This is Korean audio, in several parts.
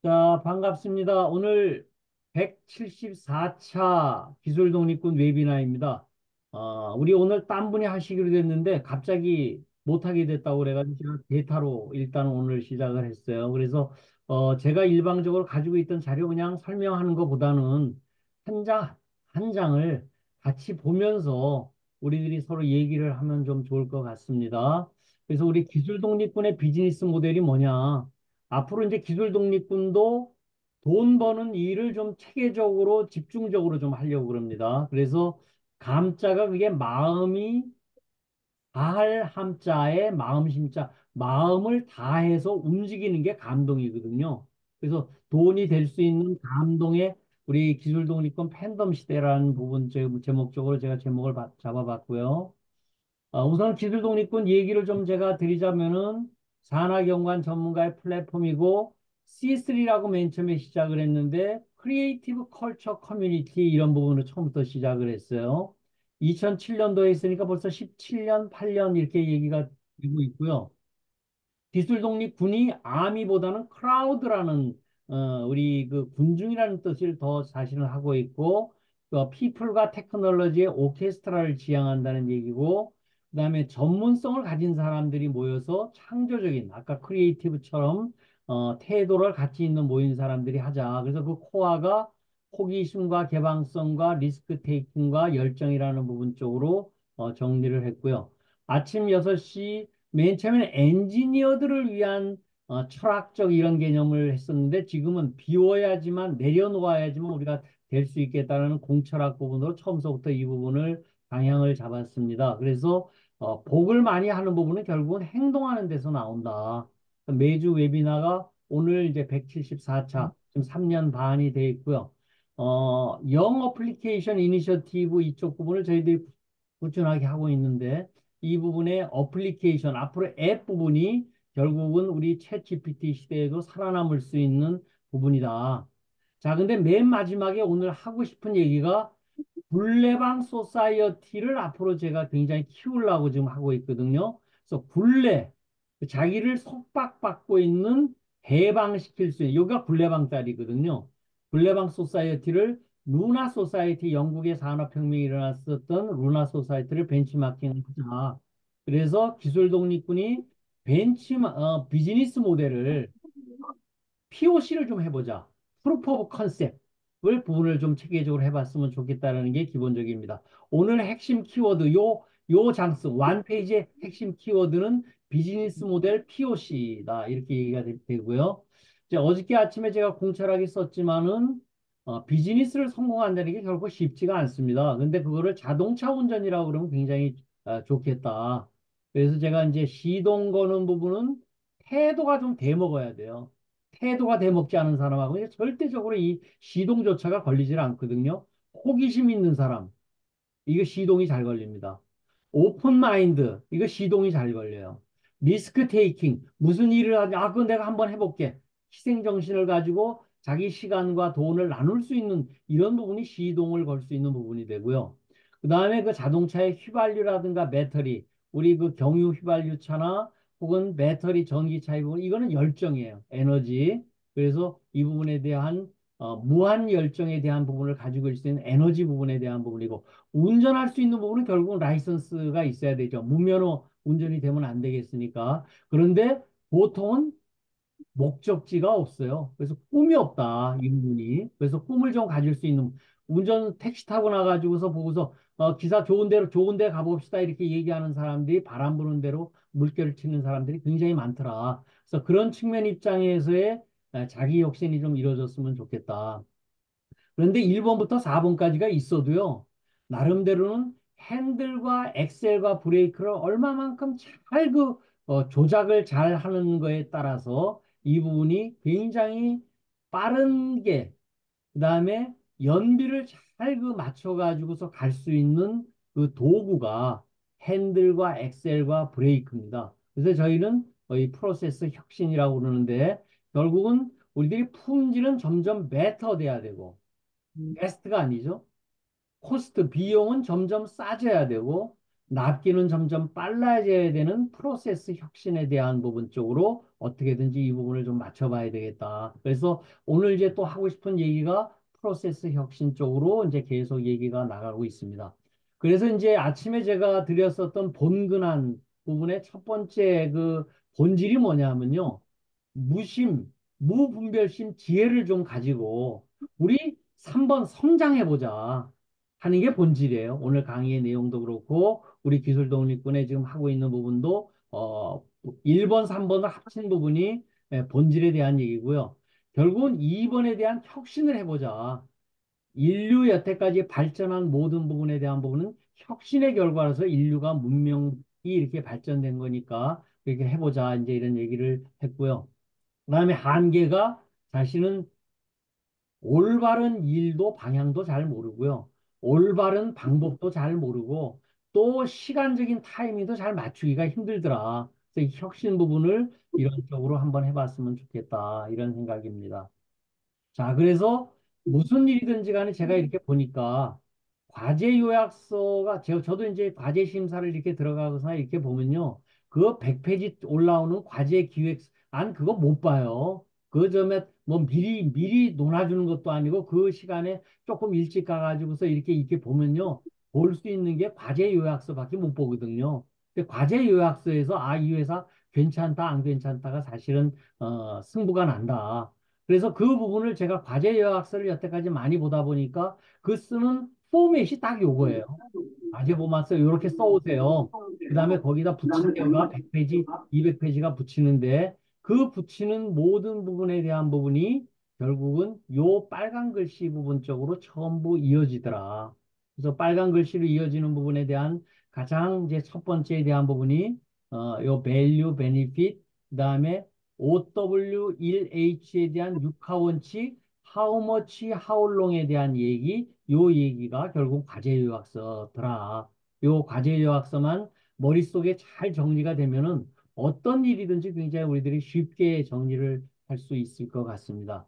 자, 반갑습니다. 오늘 174차 기술 독립군 웨비나입니다. 우리 오늘 딴 분이 하시기로 됐는데 갑자기 못하게 됐다고 그래가지고 제가 대타로 일단 오늘 시작을 했어요. 그래서 제가 일방적으로 가지고 있던 자료 그냥 설명하는 것보다는 한 장, 한 장을 같이 보면서 우리들이 서로 얘기를 하면 좀 좋을 것 같습니다. 그래서 우리 기술 독립군의 비즈니스 모델이 뭐냐? 앞으로 이제 기술 독립군도 돈 버는 일을 좀 체계적으로 집중적으로 좀 하려고 그럽니다. 그래서 감자가 그게 마음이 다할 함자에 마음심자 마음을 다해서 움직이는 게 감동이거든요. 그래서 돈이 될 수 있는 감동의 우리 기술 독립군 팬덤 시대라는 부분 제목적으로 제가 제목을 잡아봤고요. 우선 기술 독립군 얘기를 좀 제가 드리자면은 산하경관 전문가의 플랫폼이고 C3라고 맨 처음에 시작을 했는데 크리에이티브 컬처 커뮤니티 이런 부분을 처음부터 시작을 했어요. 2007년도에 있으니까 벌써 17년, 8년 이렇게 얘기가 되고 있고요. 기술 독립군이 아미보다는 크라우드라는 우리 그 군중이라는 뜻을 더 사실은 하고 있고 피플과 테크놀로지의 오케스트라를 지향한다는 얘기고 그다음에 전문성을 가진 사람들이 모여서 창조적인 아까 크리에이티브처럼 태도를 같이 있는 모인 사람들이 하자. 그래서 그 코어가 호기심과 개방성과 리스크 테이킹과 열정이라는 부분 쪽으로 정리를 했고요. 아침 6시 맨 처음에는 엔지니어들을 위한 철학적 이런 개념을 했었는데 지금은 비워야지만 내려놓아야지만 우리가 될 수 있겠다는 공철학 부분으로 처음서부터 이 부분을 방향을 잡았습니다. 그래서 복을 많이 하는 부분은 결국은 행동하는 데서 나온다. 매주 웨비나가 오늘 이제 174차, 지금 3년 반이 돼 있고요. 영 어플리케이션 이니셔티브 이쪽 부분을 저희들이 꾸준하게 하고 있는데 이 부분의 어플리케이션, 앞으로 앱 부분이 결국은 우리 챗 GPT 시대에도 살아남을 수 있는 부분이다. 자, 근데 맨 마지막에 오늘 하고 싶은 얘기가 굴레방 소사이어티를 앞으로 제가 굉장히 키우려고 지금 하고 있거든요. 그래서 굴레, 자기를 속박받고 있는 해방시킬 수 있는, 여기가 굴레방 짤이거든요. 굴레방 소사이어티를 루나 소사이어티, 영국의 산업혁명이 일어났었던 루나 소사이어티를 벤치마킹하자. 그래서 기술 독립군이 비즈니스 모델을 POC를 좀 해보자. 프루프 오브 컨셉을 부분을 좀 체계적으로 해봤으면 좋겠다는 게 기본적입니다. 오늘 핵심 키워드, 요 장스, 완 페이지의 핵심 키워드는 비즈니스 모델 POC다. 이렇게 얘기가 되고요. 이제 어저께 아침에 제가 공철하게 썼지만은 비즈니스를 성공한다는 게 결코 쉽지가 않습니다. 근데 그거를 자동차 운전이라고 그러면 굉장히 좋겠다. 그래서 제가 이제 시동 거는 부분은 태도가 좀 돼먹어야 돼요. 태도가 돼먹지 않은 사람하고 이제 절대적으로 이 시동조차가 걸리질 않거든요. 호기심 있는 사람, 이거 시동이 잘 걸립니다. 오픈 마인드, 이거 시동이 잘 걸려요. 리스크 테이킹, 무슨 일을 하지? 그건 내가 한번 해볼게. 희생 정신을 가지고 자기 시간과 돈을 나눌 수 있는 이런 부분이 시동을 걸 수 있는 부분이 되고요. 그 다음에 그 자동차의 휘발유라든가 배터리, 우리 그 경유 휘발유차나 혹은 배터리 전기차의 부분, 이거는 열정이에요. 에너지. 그래서 이 부분에 대한 무한 열정에 대한 부분을 가지고 있을 수 있는 에너지 부분에 대한 부분이고 운전할 수 있는 부분은 결국은 라이선스가 있어야 되죠. 무면허 운전이 되면 안 되겠으니까. 그런데 보통은 목적지가 없어요. 그래서 꿈이 없다, 이 부분이. 그래서 꿈을 좀 가질 수 있는, 운전 택시 타고 나가지고서 보고서, 기사 좋은 데로, 좋은 데 가봅시다. 이렇게 얘기하는 사람들이 바람 부는 대로 물결을 치는 사람들이 굉장히 많더라. 그래서 그런 측면 입장에서의 자기 혁신이 좀 이루어졌으면 좋겠다. 그런데 1번부터 4번까지가 있어도요, 나름대로는 핸들과 엑셀과 브레이크를 얼마만큼 잘 조작을 잘 하는 거에 따라서 이 부분이 굉장히 빠른 게, 그 다음에 연비를 잘 맞춰가지고서 갈 수 있는 그 도구가 핸들과 엑셀과 브레이크입니다. 그래서 저희는 이 프로세스 혁신이라고 그러는데 결국은 우리들이 품질은 점점 베터 돼야 되고 베스트가 아니죠. 코스트 비용은 점점 싸져야 되고 납기는 점점 빨라져야 되는 프로세스 혁신에 대한 부분 쪽으로 어떻게든지 이 부분을 좀 맞춰봐야 되겠다. 그래서 오늘 이제 또 하고 싶은 얘기가 프로세스 혁신 쪽으로 이제 계속 얘기가 나가고 있습니다. 그래서 이제 아침에 제가 드렸었던 본근한 부분의 첫 번째 그 본질이 뭐냐면요. 무심, 무분별심, 지혜를 좀 가지고 우리 3번 성장해보자 하는 게 본질이에요. 오늘 강의의 내용도 그렇고 우리 기술 독립군에 지금 하고 있는 부분도 1번, 3번을 합친 부분이 본질에 대한 얘기고요. 결국은 2번에 대한 혁신을 해보자. 인류 여태까지 발전한 모든 부분에 대한 부분은 혁신의 결과로서 인류가 문명이 이렇게 발전된 거니까 그렇게 해보자. 이제 이런 얘기를 했고요. 그다음에 한계가 자신은 올바른 일도 방향도 잘 모르고요. 올바른 방법도 잘 모르고 또 시간적인 타이밍도 잘 맞추기가 힘들더라. 그래서 이 혁신 부분을 이런 쪽으로 한번 해봤으면 좋겠다. 이런 생각입니다. 자, 그래서 무슨 일이든지 간에 제가 이렇게 보니까 과제 요약서가 저도 이제 과제 심사를 이렇게 들어가고서 이렇게 보면요. 그 100페이지 올라오는 과제 기획안 그거 못 봐요. 그 점에 뭐 미리 논해주는 것도 아니고 그 시간에 조금 일찍 가가지고서 이렇게 보면요. 볼 수 있는 게 과제 요약서밖에 못 보거든요. 근데 과제 요약서에서 아, 이 회사 괜찮다, 안 괜찮다가 사실은 승부가 난다. 그래서 그 부분을 제가 과제 요약서를 여태까지 많이 보다 보니까 그 쓰는 포맷이 딱 요거예요. 과제 보면서 이렇게 써오세요. 그 다음에 거기다 붙일 때가 100페이지, 200페이지가 붙이는데 그 붙이는 모든 부분에 대한 부분이 결국은 요 빨간 글씨 부분 쪽으로 전부 이어지더라. 그래서 빨간 글씨로 이어지는 부분에 대한 가장 이제 첫 번째에 대한 부분이 요 value, benefit, 그다음에 OW1H에 대한 육하원칙, how much, how long에 대한 얘기, 요 얘기가 결국 과제 요약서더라. 요 과제 요약서만 머릿속에 잘 정리가 되면은 어떤 일이든지 굉장히 우리들이 쉽게 정리를 할 수 있을 것 같습니다.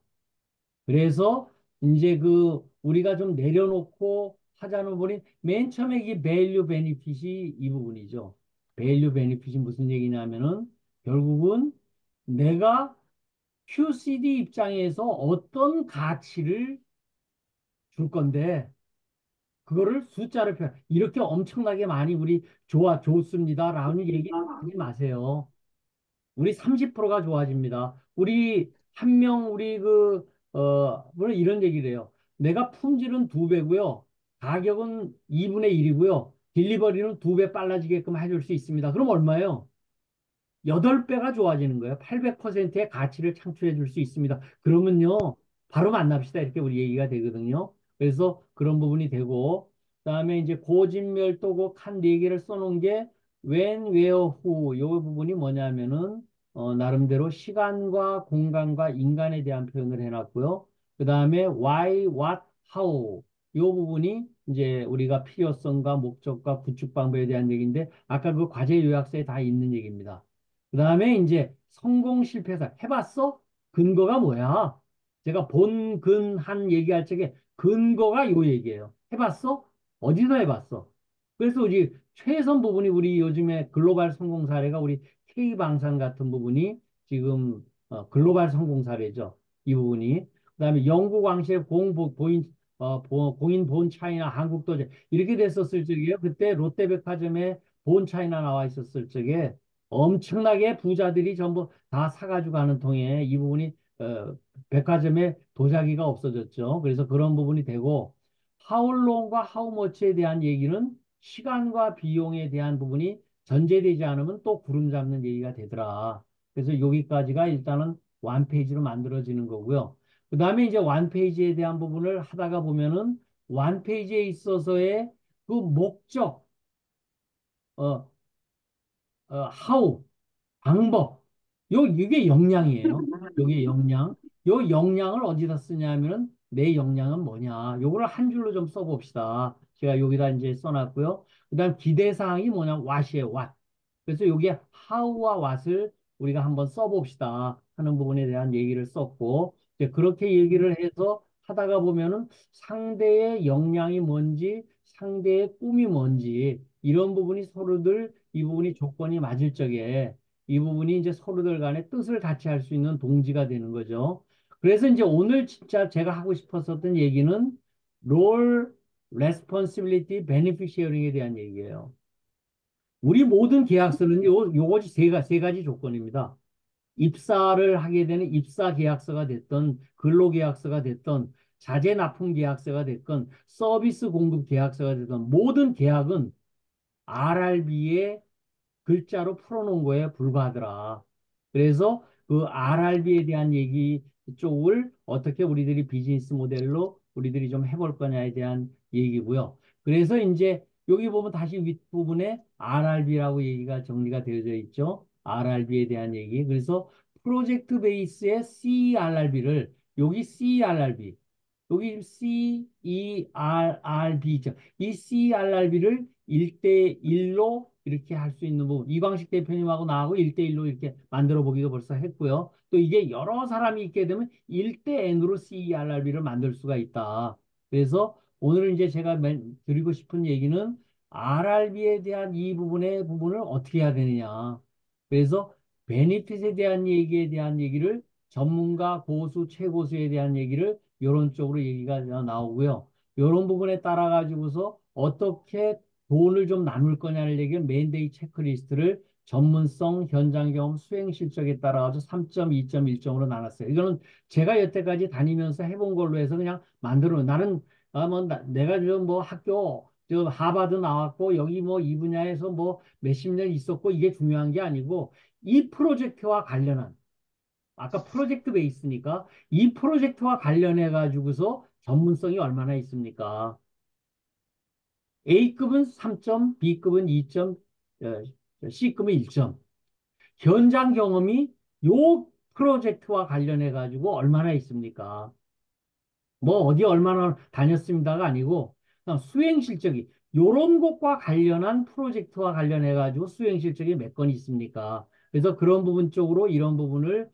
그래서 이제 그 우리가 좀 내려놓고 하자는 부분이 맨 처음에 이 밸류 베니핏이 이 부분이죠. 밸류 베니핏이 무슨 얘기냐면은 결국은 내가 QCD 입장에서 어떤 가치를 줄 건데 그거를 숫자를 이렇게 엄청나게 많이 우리 좋습니다라는 얘기 하지 마세요. 우리 30%가 좋아집니다. 우리 한 명, 물론 이런 얘기를 해요. 내가 품질은 2배고요. 가격은 2분의 1이고요. 딜리버리는 2배 빨라지게끔 해줄 수 있습니다. 그럼 얼마예요? 8배가 좋아지는 거예요. 800%의 가치를 창출해 줄 수 있습니다. 그러면요, 바로 만납시다. 이렇게 우리 얘기가 되거든요. 그래서 그런 부분이 되고, 그다음에 이제 고진멸도고 칸 4개를 써놓은 게 when, where, who 요 부분이 뭐냐면은 나름대로 시간과 공간과 인간에 대한 표현을 해놨고요. 그다음에 why, what, how 요 부분이 이제 우리가 필요성과 목적과 구축 방법에 대한 얘기인데 아까 그 과제 요약서에 다 있는 얘기입니다. 그 다음에 이제 성공 실패사 해봤어? 근거가 뭐야? 제가 본, 근, 한 얘기할 적에 근거가 요 얘기예요. 해봤어? 어디서 해봤어? 그래서 우리 최선 부분이 우리 요즘에 글로벌 성공 사례가 우리 K방산 같은 부분이 지금 글로벌 성공 사례죠. 이 부분이. 그다음에 영국 왕실 공인 본 차이나 한국도 이렇게 됐었을 적이에요. 그때 롯데백화점에 본 차이나 나와 있었을 적에 엄청나게 부자들이 전부 다 사가지고 가는 통에 이 부분이 백화점에 도자기가 없어졌죠. 그래서 그런 부분이 되고 하울롱과 하우머치에 대한 얘기는 시간과 비용에 대한 부분이 전제되지 않으면 또 구름 잡는 얘기가 되더라. 그래서 여기까지가 일단은 완페이지로 만들어지는 거고요. 그 다음에 이제 완페이지에 대한 부분을 하다가 보면은 완페이지에 있어서의 그 목적, 어, how, 방법. 이게 역량이에요. 요게 역량. 요 역량을 어디다 쓰냐면은 내 역량은 뭐냐. 요거를 한 줄로 좀 써봅시다. 제가 여기다 이제 써놨고요. 그다음 기대사항이 뭐냐. what이에요. what. 그래서 요게 how와 what을 우리가 한번 써봅시다 하는 부분에 대한 얘기를 썼고 이제 그렇게 얘기를 해서 하다가 보면은 상대의 역량이 뭔지 상대의 꿈이 뭔지 이런 부분이 서로들 이 부분이 조건이 맞을 적에 이 부분이 이제 서로들 간에 뜻을 같이 할 수 있는 동지가 되는 거죠. 그래서 이제 오늘 진짜 제가 하고 싶었었던 얘기는 롤, 레스폰시빌리티, 베네핏 쉐어링에 대한 얘기예요. 우리 모든 계약서는 요것이 세 가지 조건입니다. 입사를 하게 되는 입사 계약서가 됐던 근로 계약서가 됐던 자재 납품 계약서가 됐건 서비스 공급 계약서가 됐던 모든 계약은 RRB의 글자로 풀어놓은 거에 불과하더라. 그래서 그 RRB에 대한 얘기 쪽을 어떻게 우리들이 비즈니스 모델로 우리들이 좀 해볼 거냐에 대한 얘기고요. 그래서 이제 여기 보면 다시 윗부분에 RRB라고 얘기가 정리가 되어져 있죠. RRB에 대한 얘기. 그래서 프로젝트 베이스의 CRRB를 여기 CRRB 여기 CERRB 있죠. 이 CRRB를 1대1로 이렇게 할 수 있는 부분. 이광식 대표님하고 나하고 1대1로 이렇게 만들어 보기도 벌써 했고요. 또 이게 여러 사람이 있게 되면 1대 N으로 CERRB를 만들 수가 있다. 그래서 오늘 이제 제가 드리고 싶은 얘기는 RRB에 대한 이 부분을 어떻게 해야 되느냐. 그래서 베니핏에 대한 얘기에 대한 얘기를 전문가, 고수, 최고수에 대한 얘기를 이런 쪽으로 얘기가 나오고요. 이런 부분에 따라 가지고서 어떻게 돈을 좀 나눌 거냐를 얘기는 맨데이 체크리스트를 전문성, 현장 경험, 수행 실적에 따라 가지고 3점, 2점, 1점으로 나눴어요. 이거는 제가 여태까지 다니면서 해본 걸로 해서 그냥 만들어 나는 내가 좀 뭐 학교 저 하버드 나왔고 여기 뭐 이 분야에서 뭐 몇십 년 있었고 이게 중요한 게 아니고 이 프로젝트와 관련한 아까 프로젝트 베이스니까 이 프로젝트와 관련해 가지고서 전문성이 얼마나 있습니까? A급은 3점, B급은 2점, C급은 1점. 현장 경험이 요 프로젝트와 관련해 가지고 얼마나 있습니까? 뭐 어디 얼마나 다녔습니다가 아니고 그냥 수행 실적이 요런 것과 관련한 프로젝트와 관련해 가지고 수행 실적이 몇 건 있습니까? 그래서 그런 부분 쪽으로 이런 부분을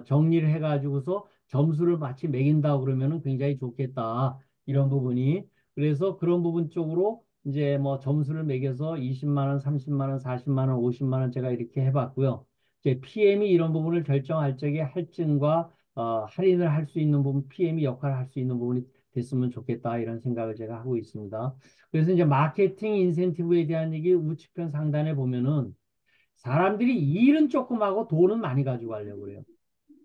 정리를 해 가지고서 점수를 마치 매긴다 그러면은 굉장히 좋겠다. 이런 부분이 그래서 그런 부분 쪽으로 이제 뭐 점수를 매겨서 20만 원, 30만 원, 40만 원, 50만 원 제가 이렇게 해 봤고요. 이제 PM이 이런 부분을 결정할 적에 할증과 할인을 할 수 있는 부분, PM이 역할을 할 수 있는 부분이 됐으면 좋겠다 이런 생각을 제가 하고 있습니다. 그래서 이제 마케팅 인센티브에 대한 얘기 우측편 상단에 보면은 사람들이 일은 조금 하고 돈은 많이 가지고 가려고 그래요.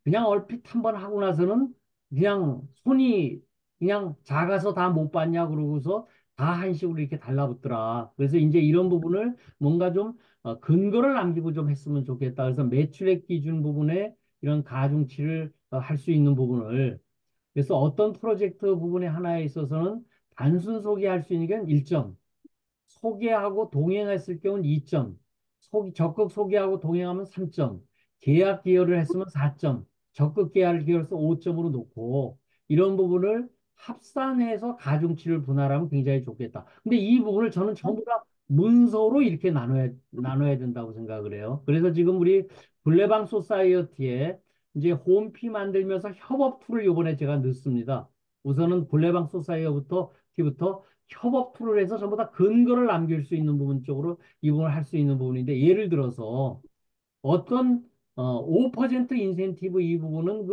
그냥 얼핏 한번 하고 나서는 그냥 손이 그냥 작아서 다 못 받냐 그러고서 다 한식으로 이렇게 달라붙더라. 그래서 이제 이런 부분을 뭔가 좀 근거를 남기고 좀 했으면 좋겠다. 그래서 매출액 기준 부분에 이런 가중치를 할 수 있는 부분을 그래서 어떤 프로젝트 부분에 하나에 있어서는 단순 소개할 수 있는 게 1점, 소개하고 동행했을 경우는 2점, 적극 소개하고 동행하면 3점, 계약 기여를 했으면 4점, 적극 계약을 기여해서 5점으로 놓고 이런 부분을 합산해서 가중치를 분할하면 굉장히 좋겠다. 근데 이 부분을 저는 전부 다 문서로 이렇게 나눠야 된다고 생각을 해요. 그래서 지금 우리 블레방 소사이어티에 이제 홈피 만들면서 협업 툴을 이번에 제가 넣습니다. 우선은 블레방 소사이어티부터 협업 툴을 해서 전부 다 근거를 남길 수 있는 부분 쪽으로 이 부분을 할 수 있는 부분인데 예를 들어서 어떤 5% 인센티브 이 부분은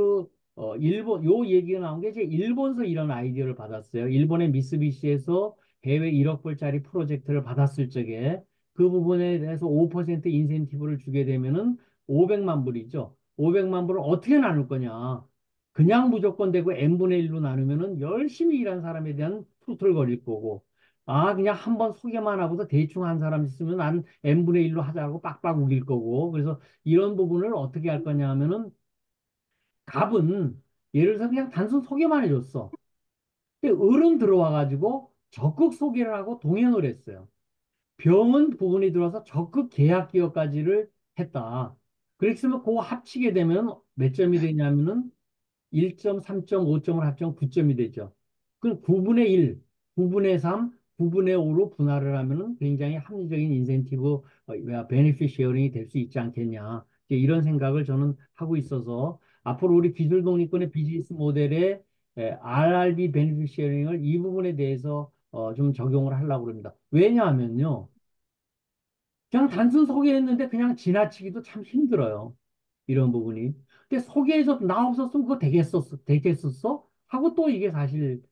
일본 요 얘기가 나온 게 제 일본서 이런 아이디어를 받았어요. 일본의 미쓰비시에서 해외 1억 불짜리 프로젝트를 받았을 적에 그 부분에 대해서 5% 인센티브를 주게 되면은 500만 불이죠. 500만 불을 어떻게 나눌 거냐? 그냥 무조건 되고 n분의 1로 나누면은 열심히 일한 사람에 대한 투틀 거릴 거고 그냥 한번 소개만 하고서 대충 한 사람 있으면 나는 n분의 1로 하자고 빡빡 우길 거고 그래서 이런 부분을 어떻게 할 거냐 하면은 갑은 예를 들어서 그냥 단순 소개만 해줬어. 근데 을은 들어와가지고 적극 소개를 하고 동행을 했어요. 병은 부분이 들어와서 적극 계약 기여까지를 했다. 그랬으면 그거 합치게 되면 몇 점이 되냐면은 1점, 3점, 5점을 합치면 9점이 되죠. 그럼 9분의 1, 9분의 3, 9분의 5로 분할을 하면은 굉장히 합리적인 인센티브, 베네핏 쉐어링이 될 수 있지 않겠냐. 이제 이런 생각을 저는 하고 있어서 앞으로 우리 기술 독립군의 비즈니스 모델에 RRB 베네핏 쉐어링을 이 부분에 대해서 좀 적용을 하려고 합니다. 왜냐하면요. 그냥 단순 소개했는데 그냥 지나치기도 참 힘들어요. 이런 부분이. 근데 소개해서 나 없었으면 그거 되겠었어? 하고 또 이게 사실,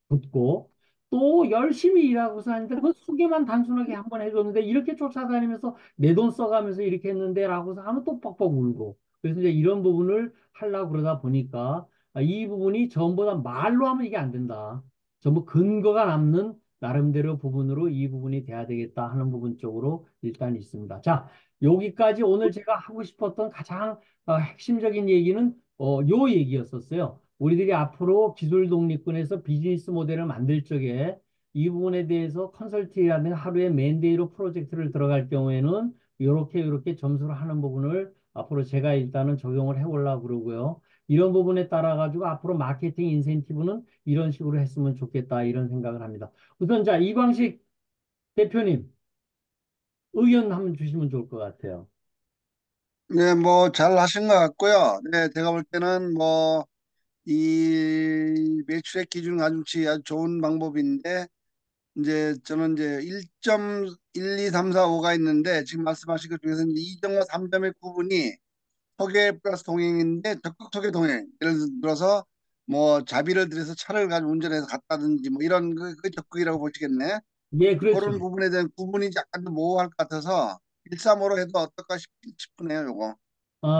붙고, 또 열심히 일하고서 하는데 그 소개만 단순하게 한번 해줬는데 이렇게 쫓아다니면서 내 돈 써가면서 이렇게 했는데 라고서 하면 또 뻑뻑 울고. 그래서 이제 이런 부분을 하려고 그러다 보니까 이 부분이 전부 다 말로 하면 이게 안 된다. 전부 근거가 남는 나름대로 부분으로 이 부분이 돼야 되겠다 하는 부분 쪽으로 일단 있습니다. 자, 여기까지 오늘 제가 하고 싶었던 가장 핵심적인 얘기는 요 얘기였었어요. 우리들이 앞으로 기술 독립군에서 비즈니스 모델을 만들 적에 이 부분에 대해서 컨설팅이라든가 하루에 맨데이로 프로젝트를 들어갈 경우에는 이렇게 점수를 하는 부분을 앞으로 제가 일단은 적용을 해보려고 그러고요. 이런 부분에 따라 가지고 앞으로 마케팅 인센티브는 이런 식으로 했으면 좋겠다 이런 생각을 합니다. 우선 자 이광식 대표님 의견 한번 주시면 좋을 것 같아요. 네, 뭐, 잘 하신 것 같고요. 네, 제가 볼 때는 뭐, 이 매출액 기준 가중치 아주 좋은 방법인데, 이제 저는 이제 1.1, 2, 3, 4, 5가 있는데, 지금 말씀하신 것 중에서 이제 2점과 3점의 구분이 소개 플러스 동행인데, 적극 소개 동행. 예를 들어서, 뭐, 자비를 들여서 차를 가지고 운전해서 갔다든지, 뭐, 이런 그 적극이라고 보시겠네. 예, 그런 그렇죠. 부분에 대한 구분이 약간 좀 모호할 것 같아서, 135로 해도 어떨까 싶으네요, 요거.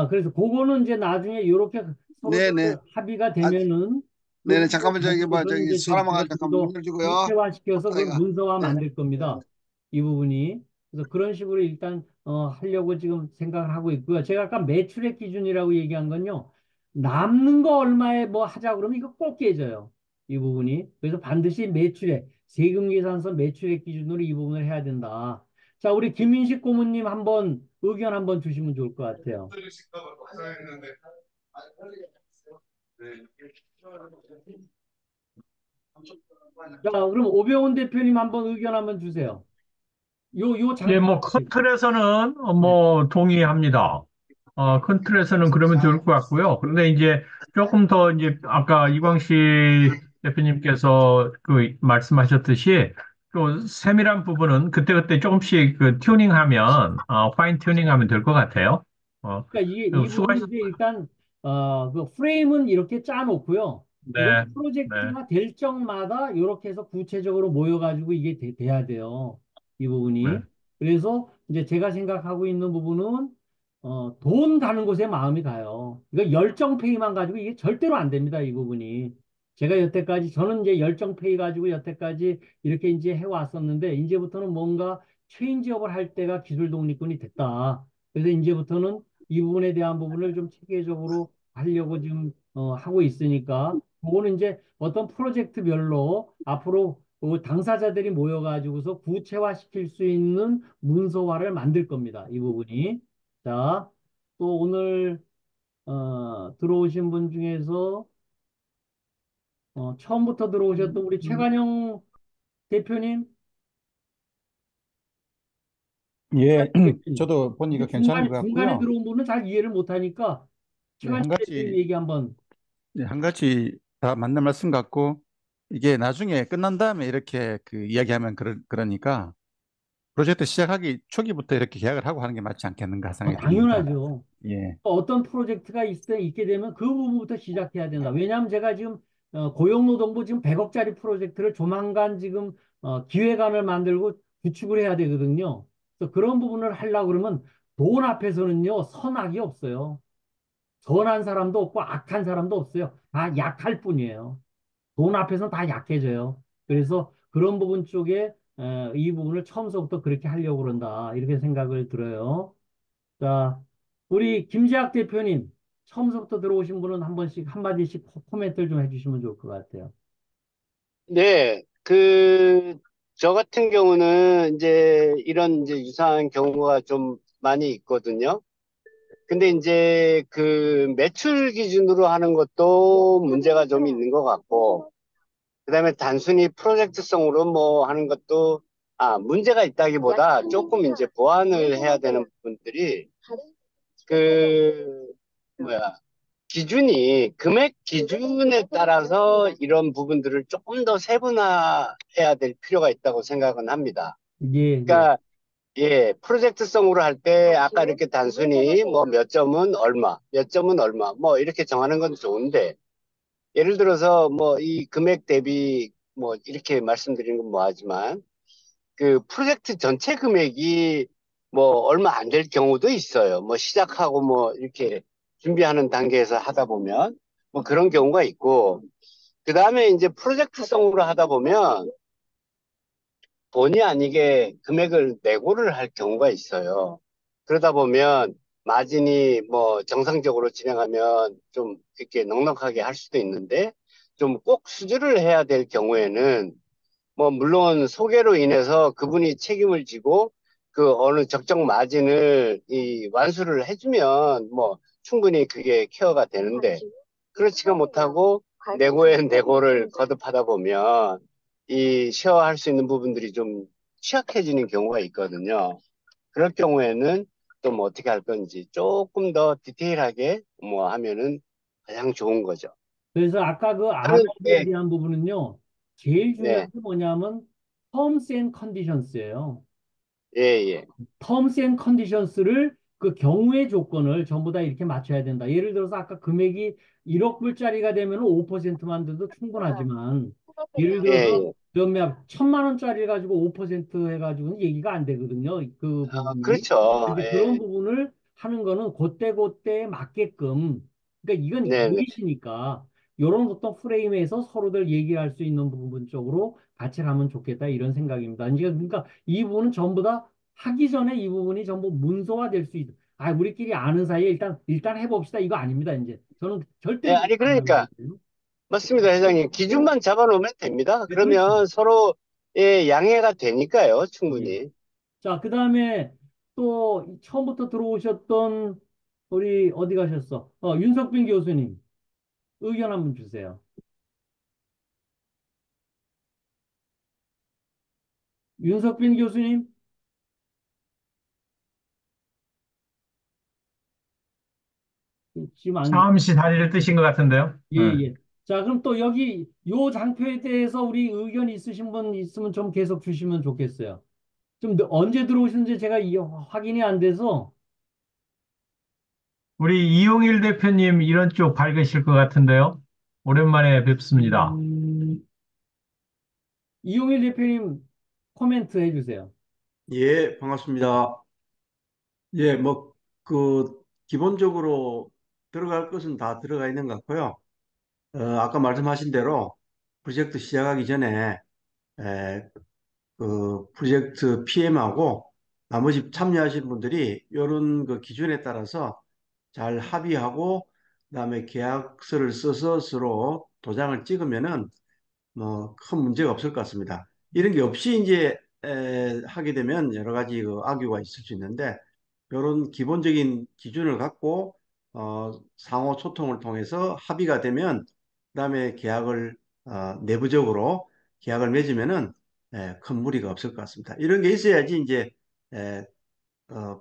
그래서 그거는 이제 나중에 이렇게 서로 네네. 합의가 아, 되면은 네네. 요거 잠깐만, 저기, 뭐, 가지고서는 저기, 이제 사람 제가 와가지고 좀 잠깐만 문 더 열어주고요. 구체화시켜서 그걸 갑자기가. 문서화 네. 만들 겁니다. 이 부분이. 그래서 그런 식으로 일단 하려고 지금 생각을 하고 있고요. 제가 아까 매출액 기준이라고 얘기한 건요. 남는 거 얼마에 뭐 하자 그러면 이거 꼭 깨져요. 이 부분이. 그래서 반드시 매출액, 세금 계산서 매출액 기준으로 이 부분을 해야 된다. 자, 우리 김민식 고모님 한번 의견 한번 주시면 좋을 것 같아요. 자, 그럼 오병훈 대표님 한번 의견 한번 주세요. 요 예, 장점. 뭐, 큰 틀에서는 네. 뭐, 동의합니다. 큰 틀에서는 그러면 좋을 것 같고요. 그런데 이제 조금 더 이제 아까 이광식 대표님께서 그 말씀하셨듯이 또 세밀한 부분은 그때그때 조금씩 그 튜닝하면, 파인 튜닝하면 될 것 같아요. 어, 그러니까 이게 이 부분이 수고하셨, 이제 일단 그 프레임은 이렇게 짜놓고요. 이건 네, 네, 프로젝트가 될 적마다 이렇게 해서 구체적으로 모여가지고 이게 돼야 돼요. 이 부분이. 네, 그래서 이제 제가 생각하고 있는 부분은 돈 가는 곳에 마음이 가요. 이거 열정 페이만 가지고 이게 절대로 안 됩니다. 이 부분이. 제가 여태까지 저는 이제 열정 페이 가지고 여태까지 이렇게 이제 해왔었는데 이제부터는 뭔가 체인지업을 할 때가 기술 독립군이 됐다. 그래서 이제부터는 이 부분에 대한 부분을 좀 체계적으로 하려고 지금 하고 있으니까 그거는 이제 어떤 프로젝트별로 앞으로 그 당사자들이 모여가지고서 구체화시킬 수 있는 문서화를 만들 겁니다. 이 부분이. 자, 또 오늘 들어오신 분 중에서 처음부터 들어오셨던 우리 최관영 대표님, 예, 대표님. 저도 보니까 이게 괜찮은 것 중간에 같고요. 들어온 분은 잘 이해를 못하니까 네, 최관영 대표님 얘기 한번. 한 가지 다 맞는 말씀 같고, 이게 나중에 끝난 다음에 이렇게 그 이야기하면 그러니까 프로젝트 시작하기 초기부터 이렇게 계약을 하고 하는 게 맞지 않겠는가 생각이 듭니다. 당연하죠. 예, 어떤 프로젝트가 있게 되면 그 부분부터 시작해야 된다. 왜냐하면 제가 지금 고용노동부 지금 100억짜리 프로젝트를 조만간 지금 기획안을 만들고 구축을 해야 되거든요. 그래서 그런 부분을 하려고 그러면 돈 앞에서는요, 선악이 없어요. 선한 사람도 없고 악한 사람도 없어요. 다 약할 뿐이에요. 돈 앞에서는 다 약해져요. 그래서 그런 부분 쪽에 이 부분을 처음서부터 그렇게 하려고 그런다. 이렇게 생각을 들어요. 자, 우리 김재학 대표님, 처음부터 들어오신 분은 한 번씩, 한마디씩 코멘트를 좀 해주시면 좋을 것 같아요. 네, 저 같은 경우는 이제 이런 이제 유사한 경우가 좀 많이 있거든요. 근데 이제 그 매출 기준으로 하는 것도 문제가 좀 있는 것 같고, 그다음에 단순히 프로젝트성으로 뭐 하는 것도, 문제가 있다기보다 조금 이제 보완을 해야 되는 부분들이, 그, 뭐야, 금액 기준에 따라서 이런 부분들을 조금 더 세분화해야 될 필요가 있다고 생각은 합니다. 예, 예. 그러니까 예, 프로젝트성으로 할 때 아까 이렇게 단순히 뭐 몇 점은 얼마, 몇 점은 얼마, 뭐 이렇게 정하는 건 좋은데 예를 들어서 뭐 이 금액 대비 뭐 이렇게 말씀드리는 건 뭐하지만 그 프로젝트 전체 금액이 뭐 얼마 안 될 경우도 있어요. 뭐 시작하고 뭐 이렇게 준비하는 단계에서 하다 보면 뭐 그런 경우가 있고 그 다음에 이제 프로젝트성으로 하다 보면 본의 아니게 금액을 내고를 할 경우가 있어요. 그러다 보면 마진이 뭐 정상적으로 진행하면 좀 이렇게 넉넉하게 할 수도 있는데 좀 꼭 수주를 해야 될 경우에는 뭐 물론 소개로 인해서 그분이 책임을 지고 그 어느 적정 마진을 이 완수를 해주면 뭐 충분히 그게 케어가 되는데 그렇지가 못하고 내고의 내고를 거듭하다 보면 이 쉐어할 수 있는 부분들이 좀 취약해지는 경우가 있거든요. 그럴 경우에는 좀 어떻게 할 건지 조금 더 디테일하게 뭐 하면은 가장 좋은 거죠. 그래서 아까 그 하는 아랍에 게, 대한 부분은요, 제일 중요한 네, 게 뭐냐면 terms and conditions예요. 예, 예, terms and conditions를 그 경우의 조건을 전부 다 이렇게 맞춰야 된다. 예를 들어서 아까 금액이 1억 불짜리가 되면 5%만 돼도 충분하지만 예를 예, 들어서 예. 그러면 1,000만 원짜리 가지고 5% 해가지고는 얘기가 안 되거든요. 그 부분이. 그렇죠. 이제 그런 예, 부분을 하는 거는 그때그때 맞게끔 그러니까 이건 네, 네. 일이시니까 이런 어떤 프레임에서 서로들 얘기할 수 있는 부분 쪽으로 같이 가면 좋겠다 이런 생각입니다. 이제 그러니까 이 부분은 전부 다 하기 전에 이 부분이 전부 문서화 될 수 있다. 아, 우리끼리 아는 사이에 일단 해봅시다. 이거 아닙니다. 이제 저는 예, 절대로 그렇게 아니, 안 그러니까, 하거든요. 맞습니다, 회장님. 기준만 잡아놓으면 됩니다. 네, 그렇죠. 그러면 서로의 양해가 되니까요, 예. 충분히. 자, 그 다음에 또 처음부터 들어오셨던 우리 어디 가셨어? 윤석빈 교수님 의견 한번 주세요. 윤석빈 교수님 지금 안 잠시 다리를 뜨신 것 같은데요. 예, 예. 자, 그럼 또 여기 요 장표에 대해서 우리 의견 있으신 분 있으면 좀 계속 주시면 좋겠어요. 좀 언제 들어오셨는지 제가 확인이 안 돼서 우리 이용일 대표님 이런 쪽 밝으실 것 같은데요. 오랜만에 뵙습니다. 이용일 대표님 코멘트 해주세요. 예, 반갑습니다. 예, 기본적으로 들어갈 것은 다 들어가 있는 것 같고요. 아까 말씀하신 대로 프로젝트 시작하기 전에, 에, 프로젝트 PM하고 나머지 참여하신 분들이 이런 그 기준에 따라서 잘 합의하고, 그다음에 계약서를 써서 서로 도장을 찍으면은 뭐 큰 문제가 없을 것 같습니다. 이런 게 없이 이제 하게 되면 여러 가지 그 악유가 있을 수 있는데 이런 기본적인 기준을 갖고 상호 소통을 통해서 합의가 되면 그다음에 계약을 내부적으로 계약을 맺으면은 큰 무리가 없을 것 같습니다. 이런 게 있어야지 이제 에,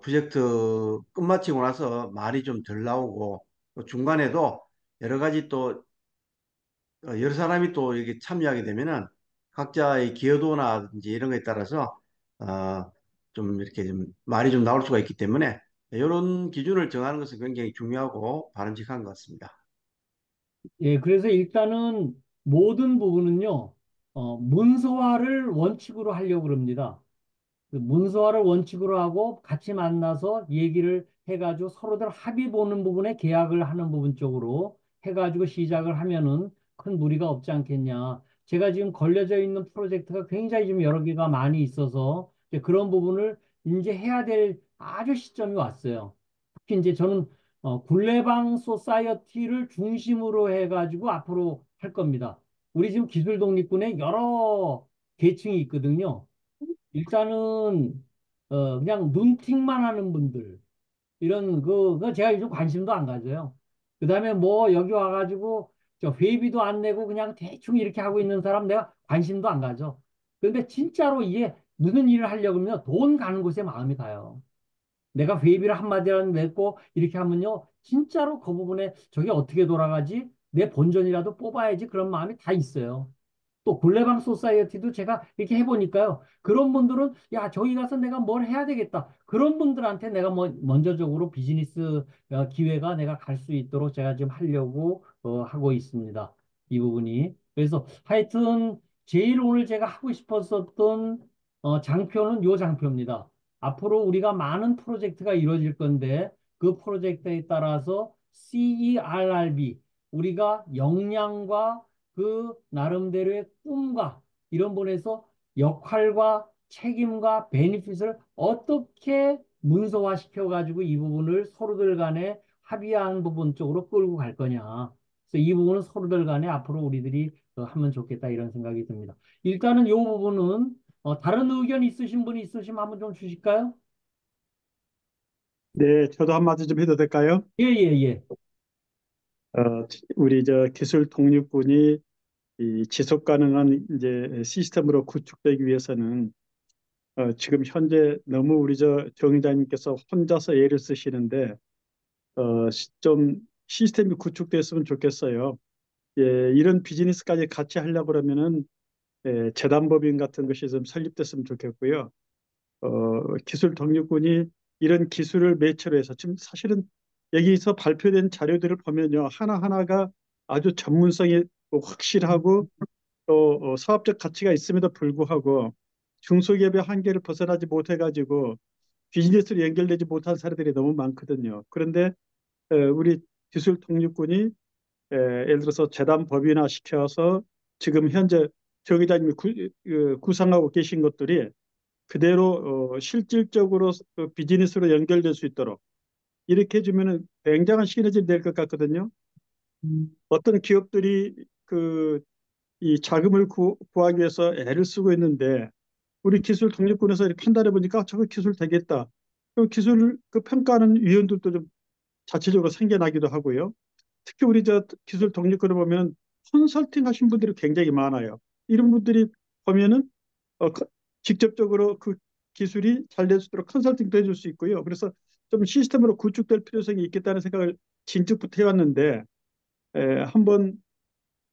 프로젝트 끝마치고 나서 말이 좀 덜 나오고 또 중간에도 여러 가지 또 여러 사람이 또 이렇게 참여하게 되면은 각자의 기여도나든지 이런 거에 따라서 어, 좀 이렇게 좀 말이 좀 나올 수가 있기 때문에 이런 기준을 정하는 것은 굉장히 중요하고 바람직한 것 같습니다. 예, 그래서 일단은 모든 부분은요, 문서화를 원칙으로 하려고 그럽니다. 그 문서화를 원칙으로 하고 같이 만나서 얘기를 해가지고 서로들 합의 보는 부분에 계약을 하는 부분 쪽으로 해가지고 시작을 하면은 큰 무리가 없지 않겠냐. 제가 지금 걸려져 있는 프로젝트가 굉장히 좀 여러 개가 많이 있어서 이제 그런 부분을 이제 해야 될 아주 시점이 왔어요. 특히 이제 저는 굴레방 소사이어티를 중심으로 해가지고 앞으로 할 겁니다. 우리 지금 기술 독립군에 여러 계층이 있거든요. 일단은 그냥 눈팅만 하는 분들 이런 그 제가 요즘 관심도 안 가져요. 그다음에 뭐 여기 와가지고 저 회비도 안 내고 그냥 대충 이렇게 하고 있는 사람 내가 관심도 안 가져. 그런데 진짜로 이게 무슨 일을 하려고 하면 돈 가는 곳에 마음이 가요. 내가 회비를 한마디라도 냈고 이렇게 하면요 진짜로 그 부분에 저게 어떻게 돌아가지? 내 본전이라도 뽑아야지 그런 마음이 다 있어요. 또 굴레방 소사이어티도 제가 이렇게 해보니까요. 그런 분들은 야 저기 가서 내가 뭘 해야 되겠다. 그런 분들한테 내가 뭐 먼저적으로 비즈니스 기회가 내가 갈 수 있도록 제가 지금 하려고 하고 있습니다. 이 부분이. 그래서 하여튼 제일 오늘 제가 하고 싶었었던 장표는 요 장표입니다. 앞으로 우리가 많은 프로젝트가 이루어질 건데 그 프로젝트에 따라서 CERRB 우리가 역량과 그 나름대로의 꿈과 이런 부분에서 역할과 책임과 베니핏을 어떻게 문서화시켜 가지고 이 부분을 서로들 간에 합의한 부분 쪽으로 끌고 갈 거냐. 그래서 이 부분은 서로들 간에 앞으로 우리들이 하면 좋겠다 이런 생각이 듭니다. 일단은 이 부분은 다른 의견 있으신 분이 있으시면 한번 좀 주실까요? 네, 저도 한마디 좀 해도 될까요? 예, 예, 예. 우리 저 기술 독립군이 이 지속 가능한 이제 시스템으로 구축되기 위해서는 지금 현재 너무 우리 저 정의자님께서 혼자서 애를 쓰시는데 좀 시스템이 구축됐으면 좋겠어요. 예, 이런 비즈니스까지 같이 하려고 그러면은 재단법인 같은 것이 좀 설립됐으면 좋겠고요. 기술 독립군이 이런 기술을 매체로 해서 지금 사실은 여기서 발표된 자료들을 보면요. 하나하나가 아주 전문성이 확실하고 또 사업적 가치가 있음에도 불구하고 중소기업의 한계를 벗어나지 못해가지고 비즈니스로 연결되지 못한 사례들이 너무 많거든요. 그런데 우리 기술 독립군이 예를 들어서 재단 법인화 시켜서 지금 현재 정 기자님이 구상하고 계신 것들이 그대로 실질적으로 비즈니스로 연결될 수 있도록 이렇게 해주면 굉장한 시너지 될 것 같거든요. 어떤 기업들이 이 자금을 구하기 위해서 애를 쓰고 있는데 우리 기술 독립군에서 이렇게 판단해 보니까 저거 기술 되겠다. 그 기술 평가하는 위원들도 좀 자체적으로 생겨나기도 하고요. 특히 우리 저 기술 독립군을 보면 컨설팅 하신 분들이 굉장히 많아요. 이런 분들이 보면은 어, 그- 직접적으로 그 기술이 잘 될 수 있도록 컨설팅도 해줄 수 있고요. 그래서 좀 시스템으로 구축될 필요성이 있겠다는 생각을 진즉부터 해왔는데 한번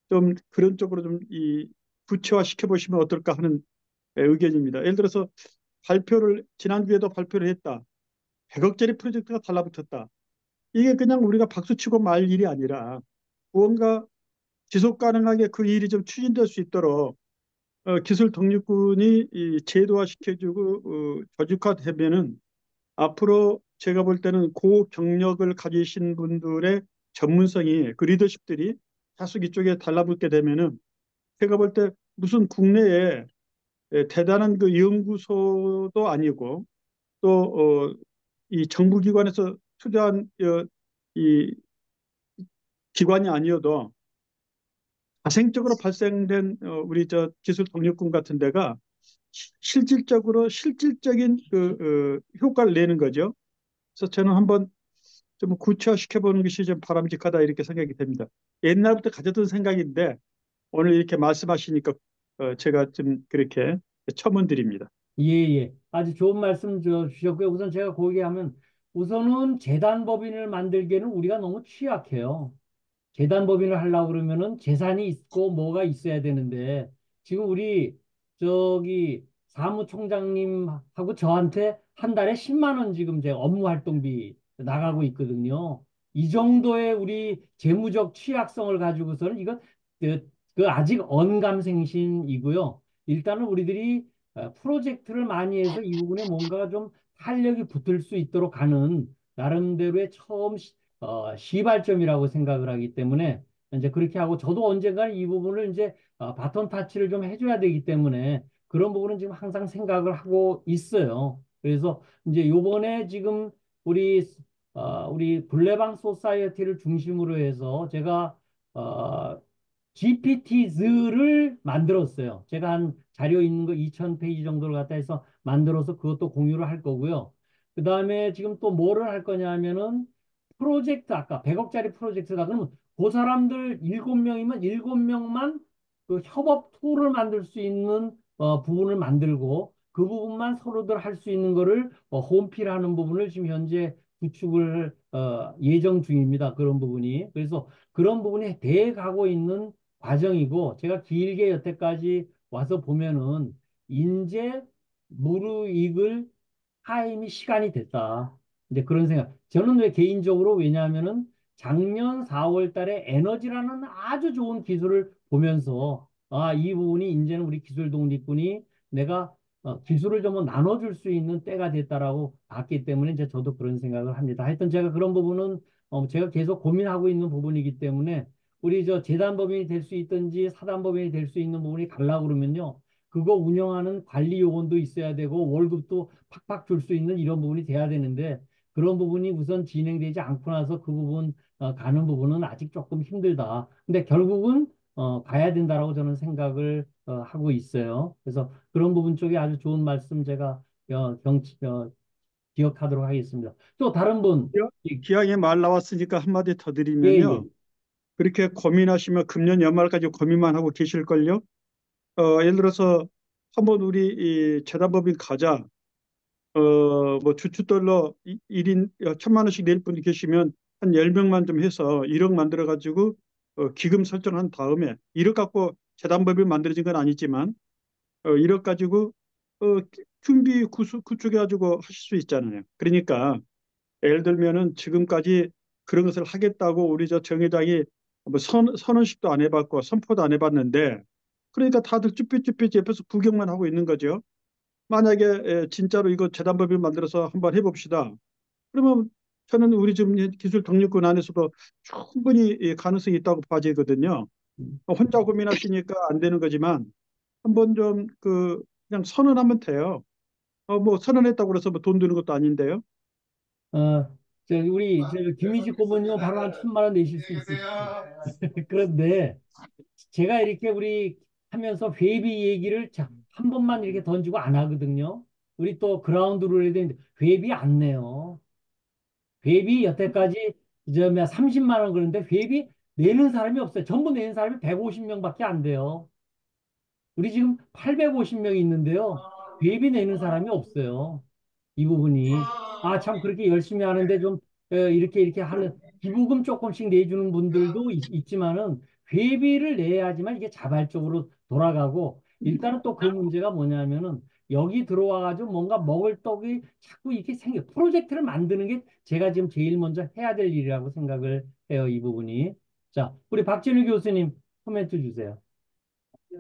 좀 그런 쪽으로 좀 이 구체화 시켜보시면 어떨까 하는 의견입니다. 예를 들어서 발표를 지난주에도 발표를 했다. 100억짜리 프로젝트가 달라붙었다. 이게 그냥 우리가 박수치고 말 일이 아니라 무언가 지속 가능하게 그 일이 좀 추진될 수 있도록 기술 독립군이 이 제도화시켜주고 조직화되면은 앞으로 제가 볼 때는 고경력을 가지신 분들의 전문성이 그 리더십들이 다수 이쪽에 달라붙게 되면은 제가 볼 때 무슨 국내에 대단한 그 연구소도 아니고 또 이 정부기관에서 투자한 이 기관이 아니어도 자생적으로 발생된 우리 저 기술 독립군 같은 데가 실질적으로 실질적인 효과를 내는 거죠. 그래서 저는 한번 좀 구체화시켜 보는 것이 좀 바람직하다 이렇게 생각이 됩니다. 옛날부터 가졌던 생각인데 오늘 이렇게 말씀하시니까 제가 좀 그렇게 첨언드립니다. 예, 예. 아주 좋은 말씀 주셨고요. 우선 제가 거기하면 우선은 재단 법인을 만들기에는 우리가 너무 취약해요. 재단 법인을 하려고 그러면은 재산이 있고 뭐가 있어야 되는데 지금 우리 저기 사무총장님하고 저한테 한 달에 10만 원 지금 제 업무 활동비 나가고 있거든요. 이 정도의 우리 재무적 취약성을 가지고서는 이건 그 아직 언감생심이고요. 일단은 우리들이 프로젝트를 많이 해서 이 부분에 뭔가 좀 탄력이 붙을 수 있도록 하는 나름대로의 처음 시발점이라고 생각을 하기 때문에 이제 그렇게 하고 저도 언젠가는 이 부분을 이제 바톤 타치를 좀 해줘야 되기 때문에 그런 부분은 지금 항상 생각을 하고 있어요. 그래서 이제 요번에 지금 우리 우리 블레방 소사이어티를 중심으로 해서 제가 GPT즈를 만들었어요. 제가 한 자료 있는 거 2000페이지 정도를 갖다 해서 만들어서 그것도 공유를 할 거고요. 그 다음에 지금 또 뭐를 할 거냐 하면은 프로젝트 아까 100억짜리 프로젝트다. 그러면 그 사람들 7명이면 7명만 그 협업 툴을 만들 수 있는 부분을 만들고 그 부분만 서로들 할 수 있는 거를 홈피라는 부분을 지금 현재 구축을 예정 중입니다. 그런 부분이. 그래서 그런 부분이 돼 가고 있는 과정이고 제가 길게 여태까지 와서 보면은 이제 무르익을 타임이 시간이 됐다. 이제 그런 생각. 저는 왜 개인적으로 왜냐하면은 작년 4월 달에 에너지라는 아주 좋은 기술을 보면서 이 부분이 이제는 우리 기술 독립군이 내가 기술을 좀 나눠줄 수 있는 때가 됐다라고 봤기 때문에 이제 저도 그런 생각을 합니다. 하여튼 제가 그런 부분은 제가 계속 고민하고 있는 부분이기 때문에 우리 저 재단법인이 될 수 있든지 사단법인이 될 수 있는 부분이 갈라 그러면요. 그거 운영하는 관리 요건도 있어야 되고 월급도 팍팍 줄 수 있는 이런 부분이 돼야 되는데 그런 부분이 우선 진행되지 않고 나서 그 부분 가는 부분은 아직 조금 힘들다. 근데 결국은 가야 된다라고 저는 생각을 하고 있어요. 그래서 그런 부분 쪽에 아주 좋은 말씀 제가 기억하도록 하겠습니다. 또 다른 분, 기왕에 말 나왔으니까 한마디 더 예, 예. 드리면요. 그렇게 고민하시면 금년 연말까지 고민만 하고 계실걸요. 예를 들어서 한번 우리 이 재단법인 가자. 뭐 주춧돌로 1인 1,000만 원씩 낼 분이 계시면 한 10명만 좀 해서 1억 만들어 가지고 기금 설정한 다음에 1억 갖고 재단법인 만들어진 건 아니지만 1억 가지고 어, 준비 구축해 가지고 하실 수 있잖아요. 그러니까 예를 들면은 지금까지 그런 것을 하겠다고 우리 저 정 회장이 뭐 선언식도 안 해봤고 선포도 안 해봤는데 그러니까 다들 쭈삣쭈삣 옆에서 구경만 하고 있는 거죠. 만약에 진짜로 이거 재단법인 만들어서 한번 해봅시다. 그러면 저는 우리 지금 기술 독립군 안에서도 충분히 가능성이 있다고 봐지거든요. 혼자 고민하시니까 안 되는 거지만 한번 좀 그냥 선언하면 돼요. 뭐 선언했다고 그래서 뭐 돈 드는 것도 아닌데요. 어, 우리 김희식 고모님은 바로 한 1,000만 원 내실 수 있으시죠. 그런데 제가 이렇게 우리 하면서 회비 얘기를 한 번만 이렇게 던지고 안 하거든요. 우리 또 그라운드로 해야 되는데 회비 안 내요. 회비 여태까지 이제 30만 원 그런데 회비 내는 사람이 없어요. 전부 내는 사람이 150명밖에 안 돼요. 우리 지금 850명이 있는데요. 회비 내는 사람이 없어요. 이 부분이. 참 그렇게 열심히 하는데 좀 이렇게 하는 기부금 조금씩 내주는 분들도 있지만은 회비를 내야지만 이게 자발적으로 돌아가고 일단은 또 그 문제가 뭐냐면은 여기 들어와 가지고 뭔가 먹을 떡이 자꾸 이렇게 생겨 프로젝트를 만드는 게 제가 지금 제일 먼저 해야 될 일이라고 생각을 해요. 이 부분이. 자, 우리 박진우 교수님 코멘트 주세요.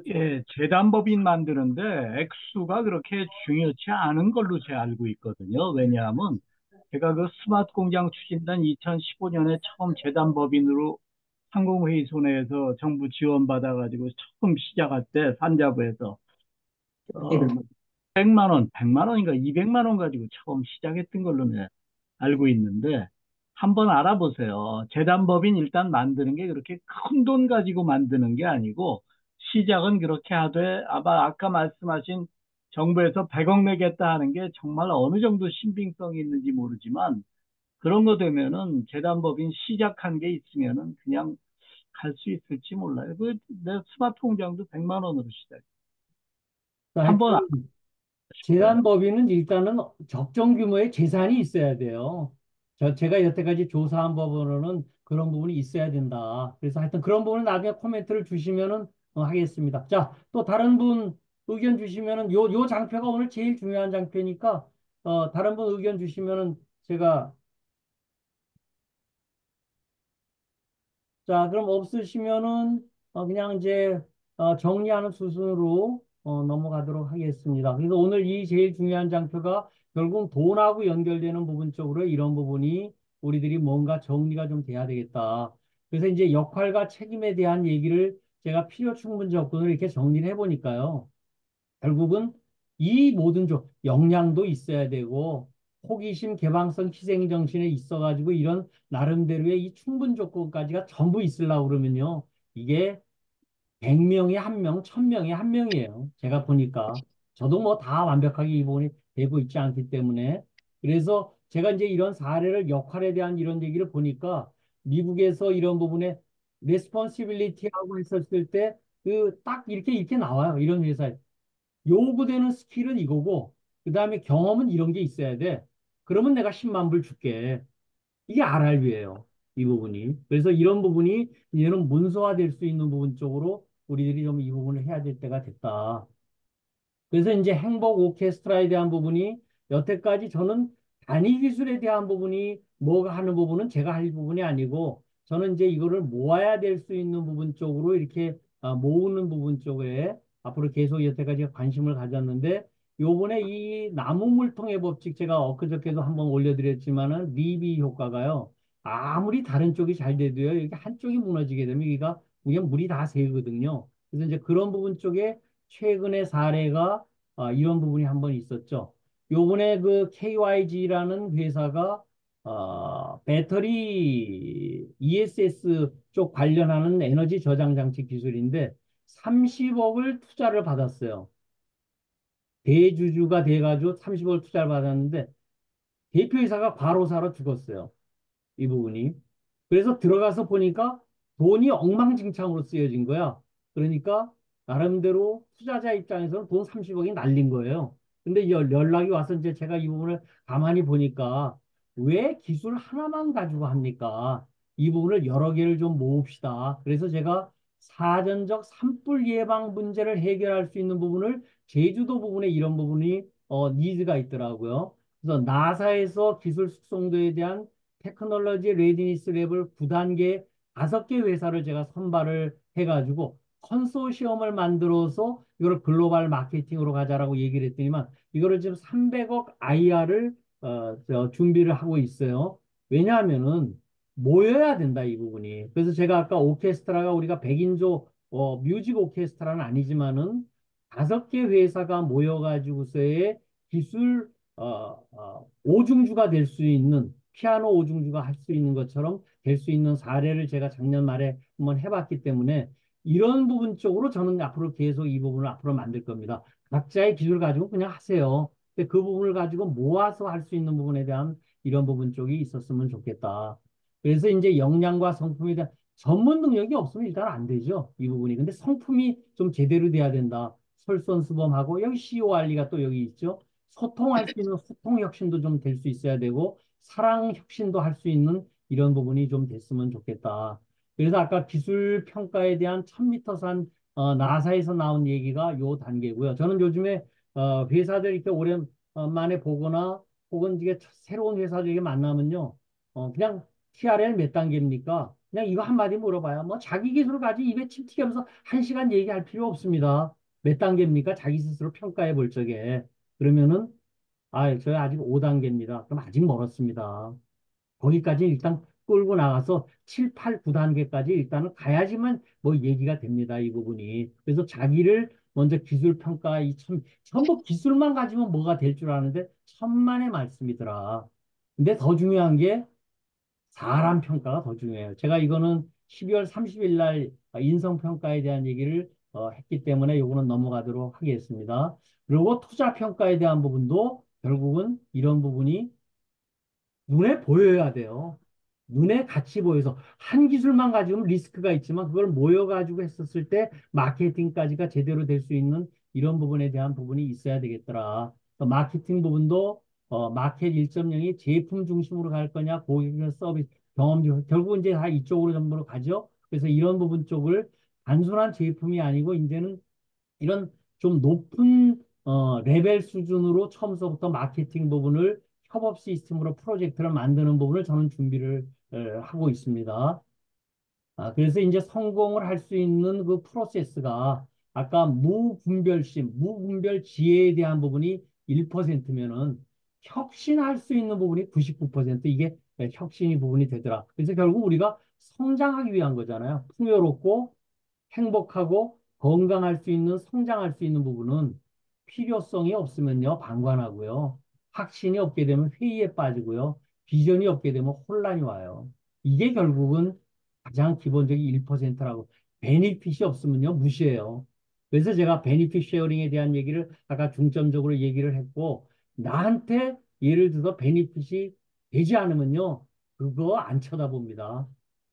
예, 재단법인 만드는데 액수가 그렇게 중요치 않은 걸로 제가 알고 있거든요. 왜냐하면 제가 그 스마트 공장 추진단 2015년에 처음 재단법인으로 상공회의소에서 정부 지원받아가지고 처음 시작할 때 산자부에서 어, 100만 원, 100만 원인가 200만 원 가지고 처음 시작했던 걸로 내 알고 있는데 한번 알아보세요. 재단법인 일단 만드는 게 그렇게 큰 돈 가지고 만드는 게 아니고 시작은 그렇게 하되 아마 아까 말씀하신 정부에서 100억 내겠다 하는 게 정말 어느 정도 신빙성이 있는지 모르지만 그런 거 되면은 재단법인 시작한 게 있으면은 그냥 갈 수 있을지 몰라요. 내 스마트 공장도 100만 원으로 시작. 한번 하여튼 싶어요. 재단법인은 일단은 적정 규모의 재산이 있어야 돼요. 제가 여태까지 조사한 법으로는 그런 부분이 있어야 된다. 그래서 하여튼 그런 부분은 나중에 코멘트를 주시면은 하겠습니다. 자, 또 다른 분 의견 주시면은 요 장표가 오늘 제일 중요한 장표니까 다른 분 의견 주시면은 제가 자, 그럼 없으시면은 그냥 이제 정리하는 수순으로 넘어가도록 하겠습니다. 그래서 오늘 이 제일 중요한 장표가 결국 돈하고 연결되는 부분 쪽으로 이런 부분이 우리들이 뭔가 정리가 좀 돼야 되겠다. 그래서 이제 역할과 책임에 대한 얘기를 제가 필요 충분 조건을 이렇게 정리를 해보니까요. 결국은 이 모든 역량도 있어야 되고 호기심, 개방성, 희생 정신에 있어가지고 이런 나름대로의 이 충분 조건까지가 전부 있으려고 그러면요. 이게 100명에 한 명, 1000명에 한 명이에요. 제가 보니까. 저도 뭐 다 완벽하게 이 부분이 되고 있지 않기 때문에. 그래서 제가 이제 이런 사례를 역할에 대한 이런 얘기를 보니까 미국에서 이런 부분에 레스폰시빌리티라고 했었을 때 그 딱 이렇게 나와요. 이런 회사에. 요구되는 스킬은 이거고, 그 다음에 경험은 이런 게 있어야 돼. 그러면 내가 10만 불 줄게. 이게 RRB예요. 이 부분이. 그래서 이런 부분이 이제는 문서화될 수 있는 부분 쪽으로 우리들이 좀 이 부분을 해야 될 때가 됐다. 그래서 이제 행복 오케스트라에 대한 부분이 여태까지 저는 단위 기술에 대한 부분이 뭐가 하는 부분은 제가 할 부분이 아니고 저는 이제 이거를 모아야 될 수 있는 부분 쪽으로 이렇게 모으는 부분 쪽에 앞으로 계속 여태까지 관심을 가졌는데 요번에 이 나무물통의 법칙 제가 엊그저께도 한번 올려드렸지만은 리비 효과가요. 아무리 다른 쪽이 잘 돼도요. 여기 한쪽이 무너지게 되면 여기가 그냥 물이 다 새거든요. 그래서 이제 그런 부분 쪽에 최근의 사례가 이런 부분이 한번 있었죠. 요번에 그 KYG라는 회사가 배터리 ESS 쪽 관련하는 에너지 저장 장치 기술인데 30억을 투자를 받았어요. 대주주가 돼가지고 30억을 투자를 받았는데 대표이사가 과로사로 죽었어요. 이 부분이. 그래서 들어가서 보니까 돈이 엉망진창으로 쓰여진 거야. 그러니까 나름대로 투자자 입장에서는 돈 30억이 날린 거예요. 근데 연락이 와서 이제 제가 이 부분을 가만히 보니까 왜 기술 하나만 가지고 합니까? 이 부분을 여러 개를 좀 모읍시다. 그래서 제가 사전적 산불 예방 문제를 해결할 수 있는 부분을 제주도 부분에 이런 부분이 니즈가 있더라고요. 그래서 나사에서 기술 숙성도에 대한 테크놀로지 레디니스 랩을 9단계 5개 회사를 제가 선발을 해가지고 컨소시엄을 만들어서 이걸 글로벌 마케팅으로 가자라고 얘기를 했더니만 이거를 지금 300억 IR을 준비를 하고 있어요. 왜냐하면은 모여야 된다 이 부분이. 그래서 제가 아까 오케스트라가 우리가 100인조 뮤직 오케스트라는 아니지만은 5개 회사가 모여가지고서의 기술 오중주가 될 수 있는 피아노 오중주가 할 수 있는 것처럼 될 수 있는 사례를 제가 작년 말에 한번 해봤기 때문에 이런 부분 쪽으로 저는 앞으로 계속 이 부분을 앞으로 만들 겁니다. 각자의 기술 가지고 그냥 하세요. 근데 그 부분을 가지고 모아서 할 수 있는 부분에 대한 이런 부분 쪽이 있었으면 좋겠다. 그래서 이제 역량과 성품에 대한 전문 능력이 없으면 일단 안 되죠. 이 부분이. 근데 성품이 좀 제대로 돼야 된다. 솔선수범하고 여기 CORE가 또 여기 있죠. 소통할 수 있는 소통 혁신도 좀 될 수 있어야 되고 사랑 혁신도 할 수 있는 이런 부분이 좀 됐으면 좋겠다. 그래서 아까 기술 평가에 대한 1000m 산 나사에서 나온 얘기가 요 단계고요. 저는 요즘에 회사들 이렇게 오랜만에 보거나 혹은 이게 새로운 회사들에게 만나면요. 그냥 TRL 몇 단계입니까? 그냥 이거 한마디 물어봐요. 뭐 자기 기술을 가지고 입에 침 튀기면서 1시간 얘기할 필요 없습니다. 몇 단계입니까? 자기 스스로 평가해 볼 적에. 그러면은 저희 아직 5단계입니다. 그럼 아직 멀었습니다. 거기까지 일단 끌고 나가서 7, 8, 9단계까지 일단은 가야지만 뭐 얘기가 됩니다. 이 부분이. 그래서 자기를 먼저 기술 평가, 전부 기술만 가지면 뭐가 될 줄 아는데 천만의 말씀이더라. 근데 더 중요한 게 사람 평가가 더 중요해요. 제가 이거는 12월 30일 날 인성평가에 대한 얘기를 했기 때문에 요거는 넘어가도록 하겠습니다. 그리고 투자 평가에 대한 부분도 결국은 이런 부분이 눈에 보여야 돼요. 눈에 같이 보여서 한 기술만 가지고는 리스크가 있지만 그걸 모여가지고 했었을 때 마케팅까지가 제대로 될 수 있는 이런 부분에 대한 부분이 있어야 되겠더라. 마케팅 부분도 마켓 1.0이 제품 중심으로 갈 거냐, 고객 서비스, 경험 중 결국 이제 다 이쪽으로 전부로 가죠. 그래서 이런 부분 쪽을 단순한 제품이 아니고 이제는 이런 좀 높은 레벨 수준으로 처음서부터 마케팅 부분을 협업 시스템으로 프로젝트를 만드는 부분을 저는 준비를 하고 있습니다. 그래서 이제 성공을 할 수 있는 그 프로세스가 아까 무분별심, 무분별 지혜에 대한 부분이 1%면은 혁신할 수 있는 부분이 99% 이게 혁신이 부분이 되더라. 그래서 결국 우리가 성장하기 위한 거잖아요. 풍요롭고 행복하고 건강할 수 있는 성장할 수 있는 부분은 필요성이 없으면요 방관하고요 확신이 없게 되면 회의에 빠지고요 비전이 없게 되면 혼란이 와요. 이게 결국은 가장 기본적인 1%라고 베니핏이 없으면요 무시해요. 그래서 제가 베니핏 쉐어링에 대한 얘기를 아까 중점적으로 얘기를 했고 나한테 예를 들어서 베니핏이 되지 않으면요 그거 안 쳐다봅니다.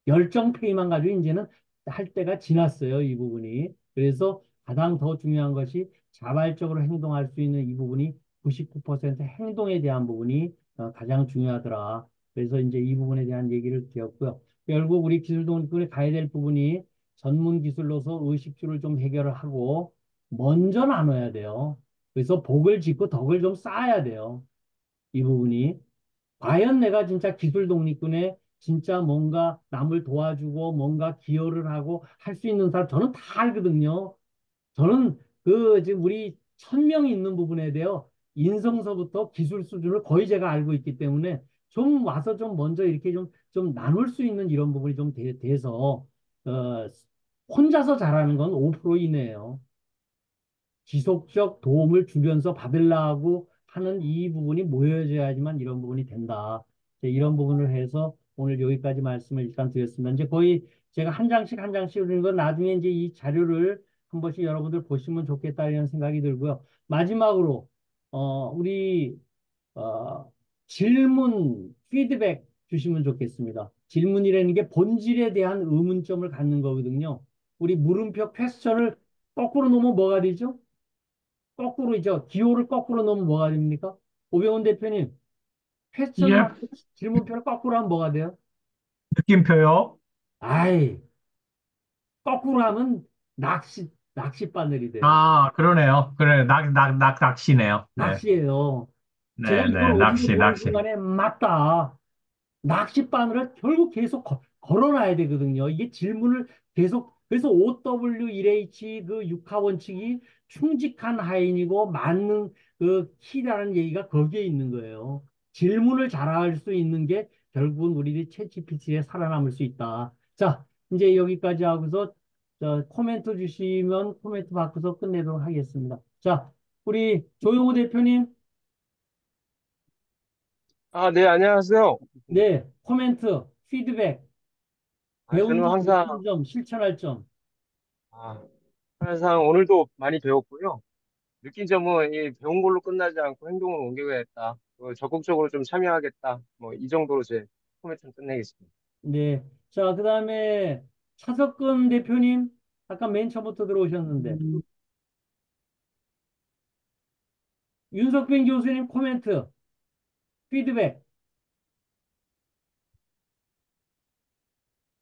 열정 페이만 가지고 이제는 할 때가 지났어요, 이 부분이. 그래서 가장 더 중요한 것이 자발적으로 행동할 수 있는 이 부분이 99% 행동에 대한 부분이 가장 중요하더라. 그래서 이제 이 부분에 대한 얘기를 드렸고요. 결국 우리 기술동꾼이 가야 될 부분이 전문 기술로서 의식주를 좀 해결을 하고 먼저 나눠야 돼요. 그래서 복을 짓고 덕을 좀 쌓아야 돼요. 이 부분이. 과연 내가 진짜 기술 독립군에 진짜 뭔가 남을 도와주고 뭔가 기여를 하고 할 수 있는 사람 저는 다 알거든요. 저는 그 지금 우리 1,000명이 있는 부분에 대해 인성서부터 기술 수준을 거의 제가 알고 있기 때문에 좀 와서 좀 먼저 이렇게 좀 나눌 수 있는 이런 부분이 좀 돼서 어, 혼자서 잘하는 건 5% 이내예요. 지속적 도움을 주면서 받으려고 하는 이 부분이 모여져야지만 이런 부분이 된다. 이제 이런 부분을 해서 오늘 여기까지 말씀을 일단 드렸습니다. 이제 거의 제가 한 장씩 한 장씩 읽는 건 나중에 이제 이 자료를 한 번씩 여러분들 보시면 좋겠다 이런 생각이 들고요. 마지막으로 우리 어, 질문, 피드백 주시면 좋겠습니다. 질문이라는 게 본질에 대한 의문점을 갖는 거거든요. 우리 물음표 퀘스천을 거꾸로 놓으면 뭐가 되죠? 거꾸로죠. 기호를 거꾸로 놓으면 뭐가 됩니까? 오병훈 대표님, 퀘스천 예, 마크 질문표를 거꾸로 하면 뭐가 돼요? 느낌표요. 아이, 거꾸로 하면 낚시바늘이 돼요. 아, 그러네요. 그래, 낚시네요. 네, 낚시예요. 제가 네, 이걸 네, 어디서 낚시, 보는 낚시. 순간에 맞다. 낚싯바늘을 결국 계속 걸어놔야 되거든요. 이게 질문을 계속, 그래서 OW1H 그 육하 원칙이 충직한 하인이고 맞는 그 키라는 얘기가 거기에 있는 거예요. 질문을 잘할 수 있는 게 결국은 우리들이 챗GPT에 살아남을 수 있다. 자, 이제 여기까지 하고서 코멘트 주시면 코멘트 받고서 끝내도록 하겠습니다. 자, 우리 조용호 대표님, 아, 네, 안녕하세요. 네, 코멘트, 피드백. 배운 저는 점, 항상, 느낀 점, 실천할 점. 아, 항상 오늘도 많이 배웠고요. 느낀 점은 이 배운 걸로 끝나지 않고 행동을 옮겨야겠다. 적극적으로 좀 참여하겠다. 뭐, 이 정도로 제 코멘트를 끝내겠습니다. 네. 자, 그 다음에 차석근 대표님, 아까 맨 처음부터 들어오셨는데, 윤석빈 교수님 코멘트, 피드백.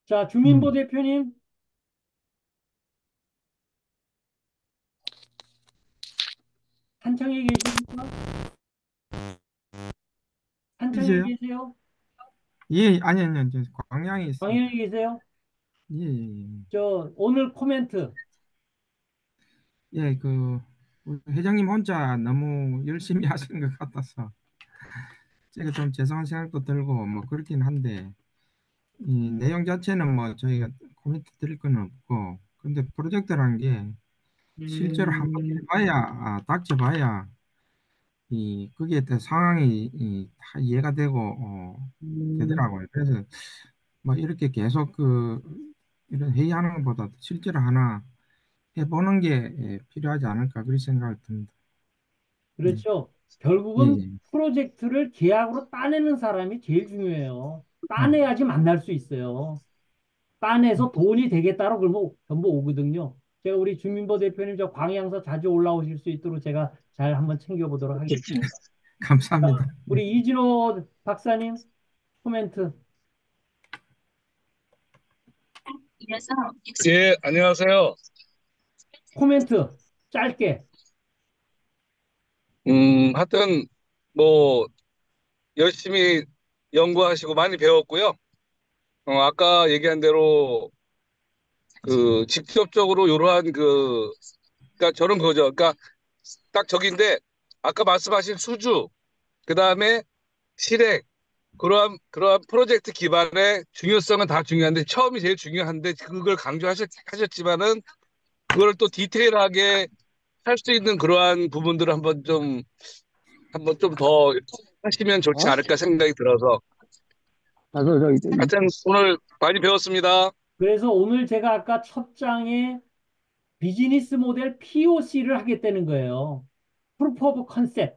자, 주민보 음, 대표님, 산청에 계십니까? 산청에 이제요? 계세요? 예, 아니, 저 광양에 있습니다. 광양에 계세요? 예, 예, 오늘 코멘트, 예. 우리 회장님 혼자 너무 열심히 하시는 것 같아서 제가 좀 죄송한 생각도 들고 뭐 그렇긴 한데 이 내용 자체는 뭐 저희가 코멘트 드릴 건 없고 근데 프로젝트라는 게 실제로 한번 해봐야 닥쳐봐야 이 거기에 대한 상황이 다 이해가 되고 되더라고요. 그래서 뭐 이렇게 계속 이런 회의하는 것보다 실제로 하나 해보는 게 필요하지 않을까 그런 생각이 듭니다. 예, 그렇죠. 예, 결국은 예. 프로젝트를 계약으로 따내는 사람이 제일 중요해요. 음, 따내야지 만날 수 있어요. 딴에서 돈이 되겠다고 그러면 전부 오거든요. 제가 우리 주민보 대표님 저 광양서 자주 올라오실 수 있도록 제가 잘 한번 챙겨보도록 하겠습니다. 감사합니다. 자, 우리 이진호 박사님 코멘트. 예, 안녕하세요. 코멘트 짧게. 하여튼, 뭐, 열심히 연구하시고 많이 배웠고요. 아까 얘기한 대로, 직접적으로 이러한 그러니까 저는 그거죠. 그러니까 딱 저기인데, 아까 말씀하신 수주, 그 다음에 실행, 그러한 프로젝트 기반의 중요성은 다 중요한데, 처음이 제일 중요한데, 그걸 강조하셨지만은, 그걸 또 디테일하게 할 수 있는 그러한 부분들을 한번 좀 더 하시면 좋지 어? 않을까 생각이 들어서 하여튼 오늘 많이 배웠습니다. 그래서 오늘 제가 아까 첫 장에 비즈니스 모델 POC를 하겠다는 거예요. Proof of Concept.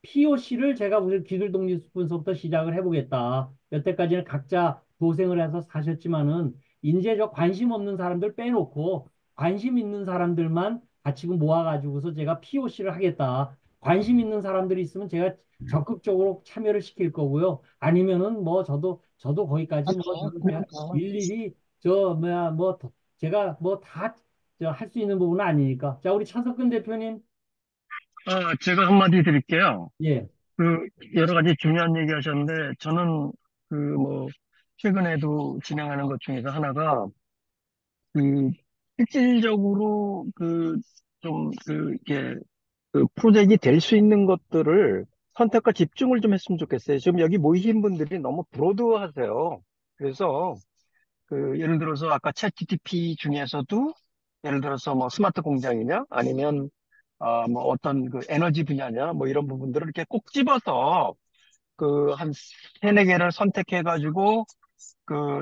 POC를 제가 오늘 기술 독립분석부터 시작을 해보겠다. 여태까지는 각자 도생을 해서 사셨지만은 이제 저 관심 없는 사람들 빼놓고 관심 있는 사람들만 같이 모아가지고서 제가 POC를 하겠다. 관심 있는 사람들이 있으면 제가 적극적으로 참여를 시킬 거고요. 아니면은 뭐 저도 거기까지 뭐 저도 제가 일일이 저 뭐야 뭐 제가 뭐 다 할 수 있는 부분은 아니니까. 자, 우리 차석근 대표님. 제가 한마디 드릴게요. 예, 그, 여러 가지 중요한 얘기 하셨는데, 저는, 최근에도 진행하는 것 중에서 하나가, 실질적으로, 이렇게, 프로젝트가 될 수 있는 것들을 선택과 집중을 좀 했으면 좋겠어요. 지금 여기 모이신 분들이 너무 브로드하세요. 그래서, 예를 들어서 아까 챗 GTP 중에서도, 예를 들어서 뭐 스마트 공장이냐, 아니면 뭐 어떤 에너지 분야냐, 뭐 이런 부분들을 이렇게 꼭 집어서 한 세네 개를 선택해가지고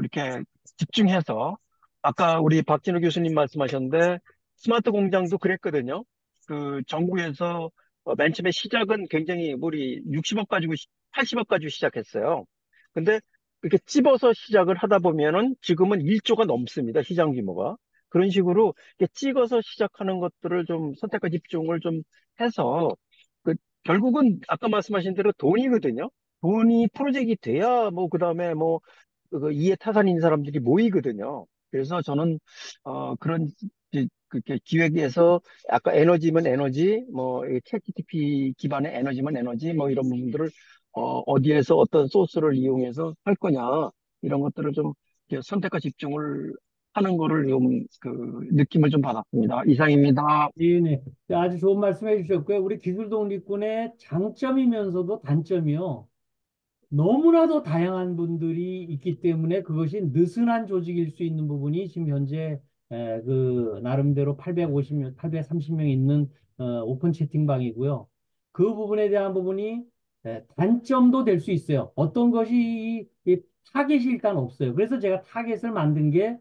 이렇게 집중해서 아까 우리 박진우 교수님 말씀하셨는데 스마트 공장도 그랬거든요. 정부에서 맨 처음에 시작은 굉장히 우리 60억 가지고 80억 가지고 시작했어요. 근데 이렇게 찝어서 시작을 하다 보면은 지금은 1조가 넘습니다. 시장 규모가. 그런 식으로 이렇게 찍어서 시작하는 것들을 좀 선택과 집중을 좀 해서 결국은 아까 말씀하신 대로 돈이거든요. 돈이 프로젝트가 돼야 뭐 그다음에 뭐 이해 타산인 사람들이 모이거든요. 그래서 저는 그런 그렇게 기획에서 아까 에너지면 에너지, 뭐 챗 GTP 기반의 에너지면 에너지, 뭐 이런 부분들을 어디에서 어떤 소스를 이용해서 할 거냐 이런 것들을 좀 이렇게 선택과 집중을 하는 거를 좀 느낌을 좀 받았습니다. 이상입니다. 예, 네. 아주 좋은 말씀 해주셨고요. 우리 기술 독립군의 장점이면서도 단점이요. 너무나도 다양한 분들이 있기 때문에 그것이 느슨한 조직일 수 있는 부분이 지금 현재 나름대로 830명 있는 오픈 채팅방이고요. 그 부분에 대한 부분이 단점도 될 수 있어요. 어떤 것이 이 타겟이 일단 없어요. 그래서 제가 타겟을 만든 게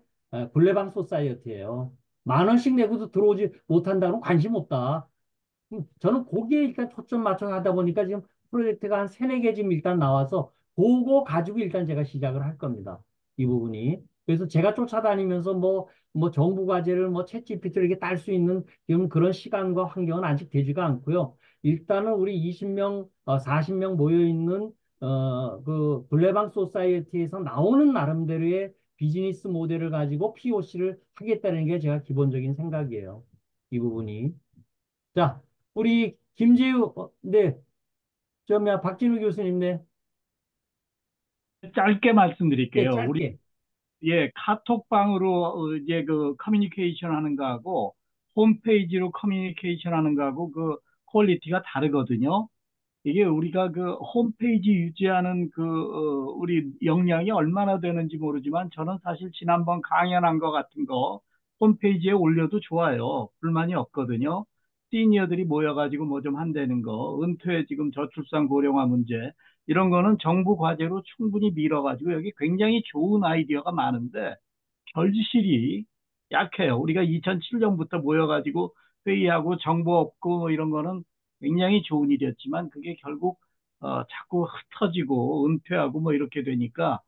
굴레방 소사이어티예요. 10,000원씩 내고도 들어오지 못한다는 관심 없다. 저는 거기에 일단 초점 맞춰서 하다 보니까 지금 프로젝트가 한 세네 개 지금 일단 나와서 그거 가지고 일단 제가 시작을 할 겁니다. 이 부분이. 그래서 제가 쫓아다니면서 뭐 정부 과제를 뭐 챗GPT를 이렇게 딸 수 있는 지금 그런 시간과 환경은 아직 되지가 않고요. 일단은 우리 20명, 40명 모여 있는 그 블레방 소사이어티에서 나오는 나름대로의 비즈니스 모델을 가지고 POC를 하겠다는 게 제가 기본적인 생각이에요. 이 부분이. 자, 우리 김재우, 네, 박진우 교수님, 네, 짧게 네, 말씀드릴게요. 우리 짧게. 카톡방으로 이제 커뮤니케이션 하는 거하고 홈페이지로 커뮤니케이션 하는 거하고 퀄리티가 다르거든요. 이게 우리가 홈페이지 유지하는 우리 역량이 얼마나 되는지 모르지만 저는 사실 지난번 강연한 거 같은 거 홈페이지에 올려도 좋아요. 불만이 없거든요. 시니어들이 모여가지고 뭐 좀 한다는 거, 은퇴 지금 저출산 고령화 문제, 이런 거는 정부 과제로 충분히 밀어가지고 여기 굉장히 좋은 아이디어가 많은데 결실이 약해요. 우리가 2007년부터 모여가지고 회의하고 정보 없고 뭐 이런 거는 굉장히 좋은 일이었지만 그게 결국 자꾸 흩어지고 은퇴하고 뭐 이렇게 되니까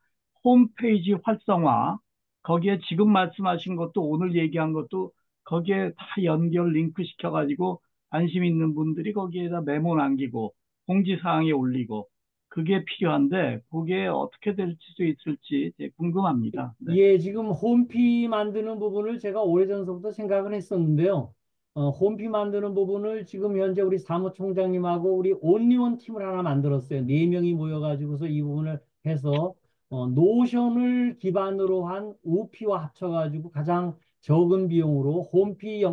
홈페이지 활성화 거기에 지금 말씀하신 것도 오늘 얘기한 것도 거기에 다 연결 링크 시켜가지고 관심 있는 분들이 거기에다 메모 남기고 공지사항에 올리고 그게 필요한데 그게 어떻게 될 수 있을지 이제 궁금합니다. 네. 예, 지금 홈피 만드는 부분을 제가 오래전부터 생각을 했었는데요. 홈피 만드는 부분을 지금 현재 우리 사무총장님하고 우리 온리원 팀을 하나 만들었어요. 네 명이 모여가지고서 이 부분을 해서 노션을 기반으로 한 오피와 합쳐가지고 가장 적은 비용으로 홈피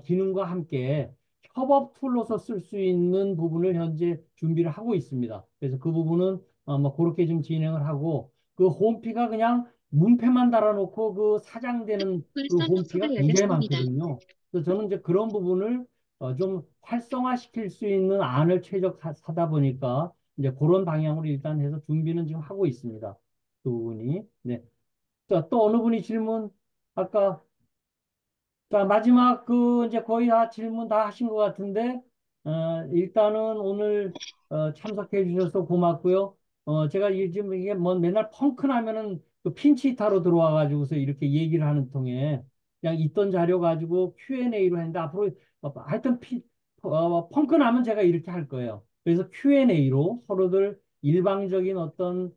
기능과 함께 협업 툴로서 쓸 수 있는 부분을 현재 준비를 하고 있습니다. 그래서 그 부분은 뭐 그렇게 좀 진행을 하고 그 홈피가 그냥 문패만 달아놓고 그 사장되는 그 불선 홈피가 톡톡을 굉장히 열렸습니다. 많거든요. 그래서 저는 이제 그런 부분을 좀 활성화시킬 수 있는 안을 사다 보니까 이제 그런 방향으로 일단 해서 준비는 지금 하고 있습니다. 그 부분이. 네. 자, 또 어느 분이 질문 아까 자, 마지막 이제 거의 다 질문 다 하신 것 같은데, 일단은 오늘, 참석해 주셔서 고맙고요. 제가 지금 이게 뭐 맨날 펑크 나면은 그 핀치 히타로 들어와가지고서 이렇게 얘기를 하는 통에 그냥 있던 자료 가지고 Q&A로 했는데 앞으로 하여튼 펑크 나면 제가 이렇게 할 거예요. 그래서 Q&A로 서로들 일방적인 어떤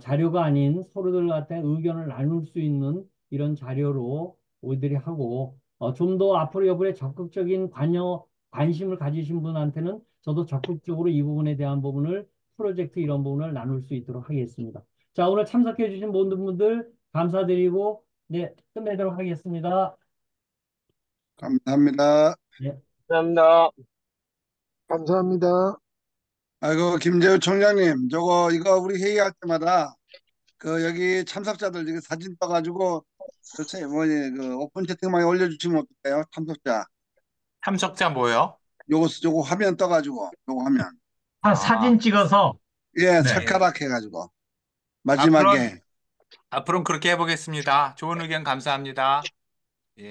자료가 아닌 서로들 같은 의견을 나눌 수 있는 이런 자료로 우리들이 하고 좀 더 앞으로 이번에 적극적인 관심을 가지신 분한테는 저도 적극적으로 이 부분에 대한 부분을 프로젝트 이런 부분을 나눌 수 있도록 하겠습니다. 자, 오늘 참석해 주신 모든 분들 감사드리고 네, 끝내도록 하겠습니다. 감사합니다. 네. 감사합니다. 감사합니다. 아이고, 김재우 총장님, 이거 우리 회의할 때마다 여기 참석자들 이거 사진 떠가지고 오픈 채팅방에 올려주시면 어떨까요? 참석자 뭐요? 요거 화면 떠가지고 요거 화면. 사진 찍어서 예, 네. 찰카락 해가지고 앞으로 마지막에. 앞으로는 그렇게 해보겠습니다. 좋은 의견 감사합니다.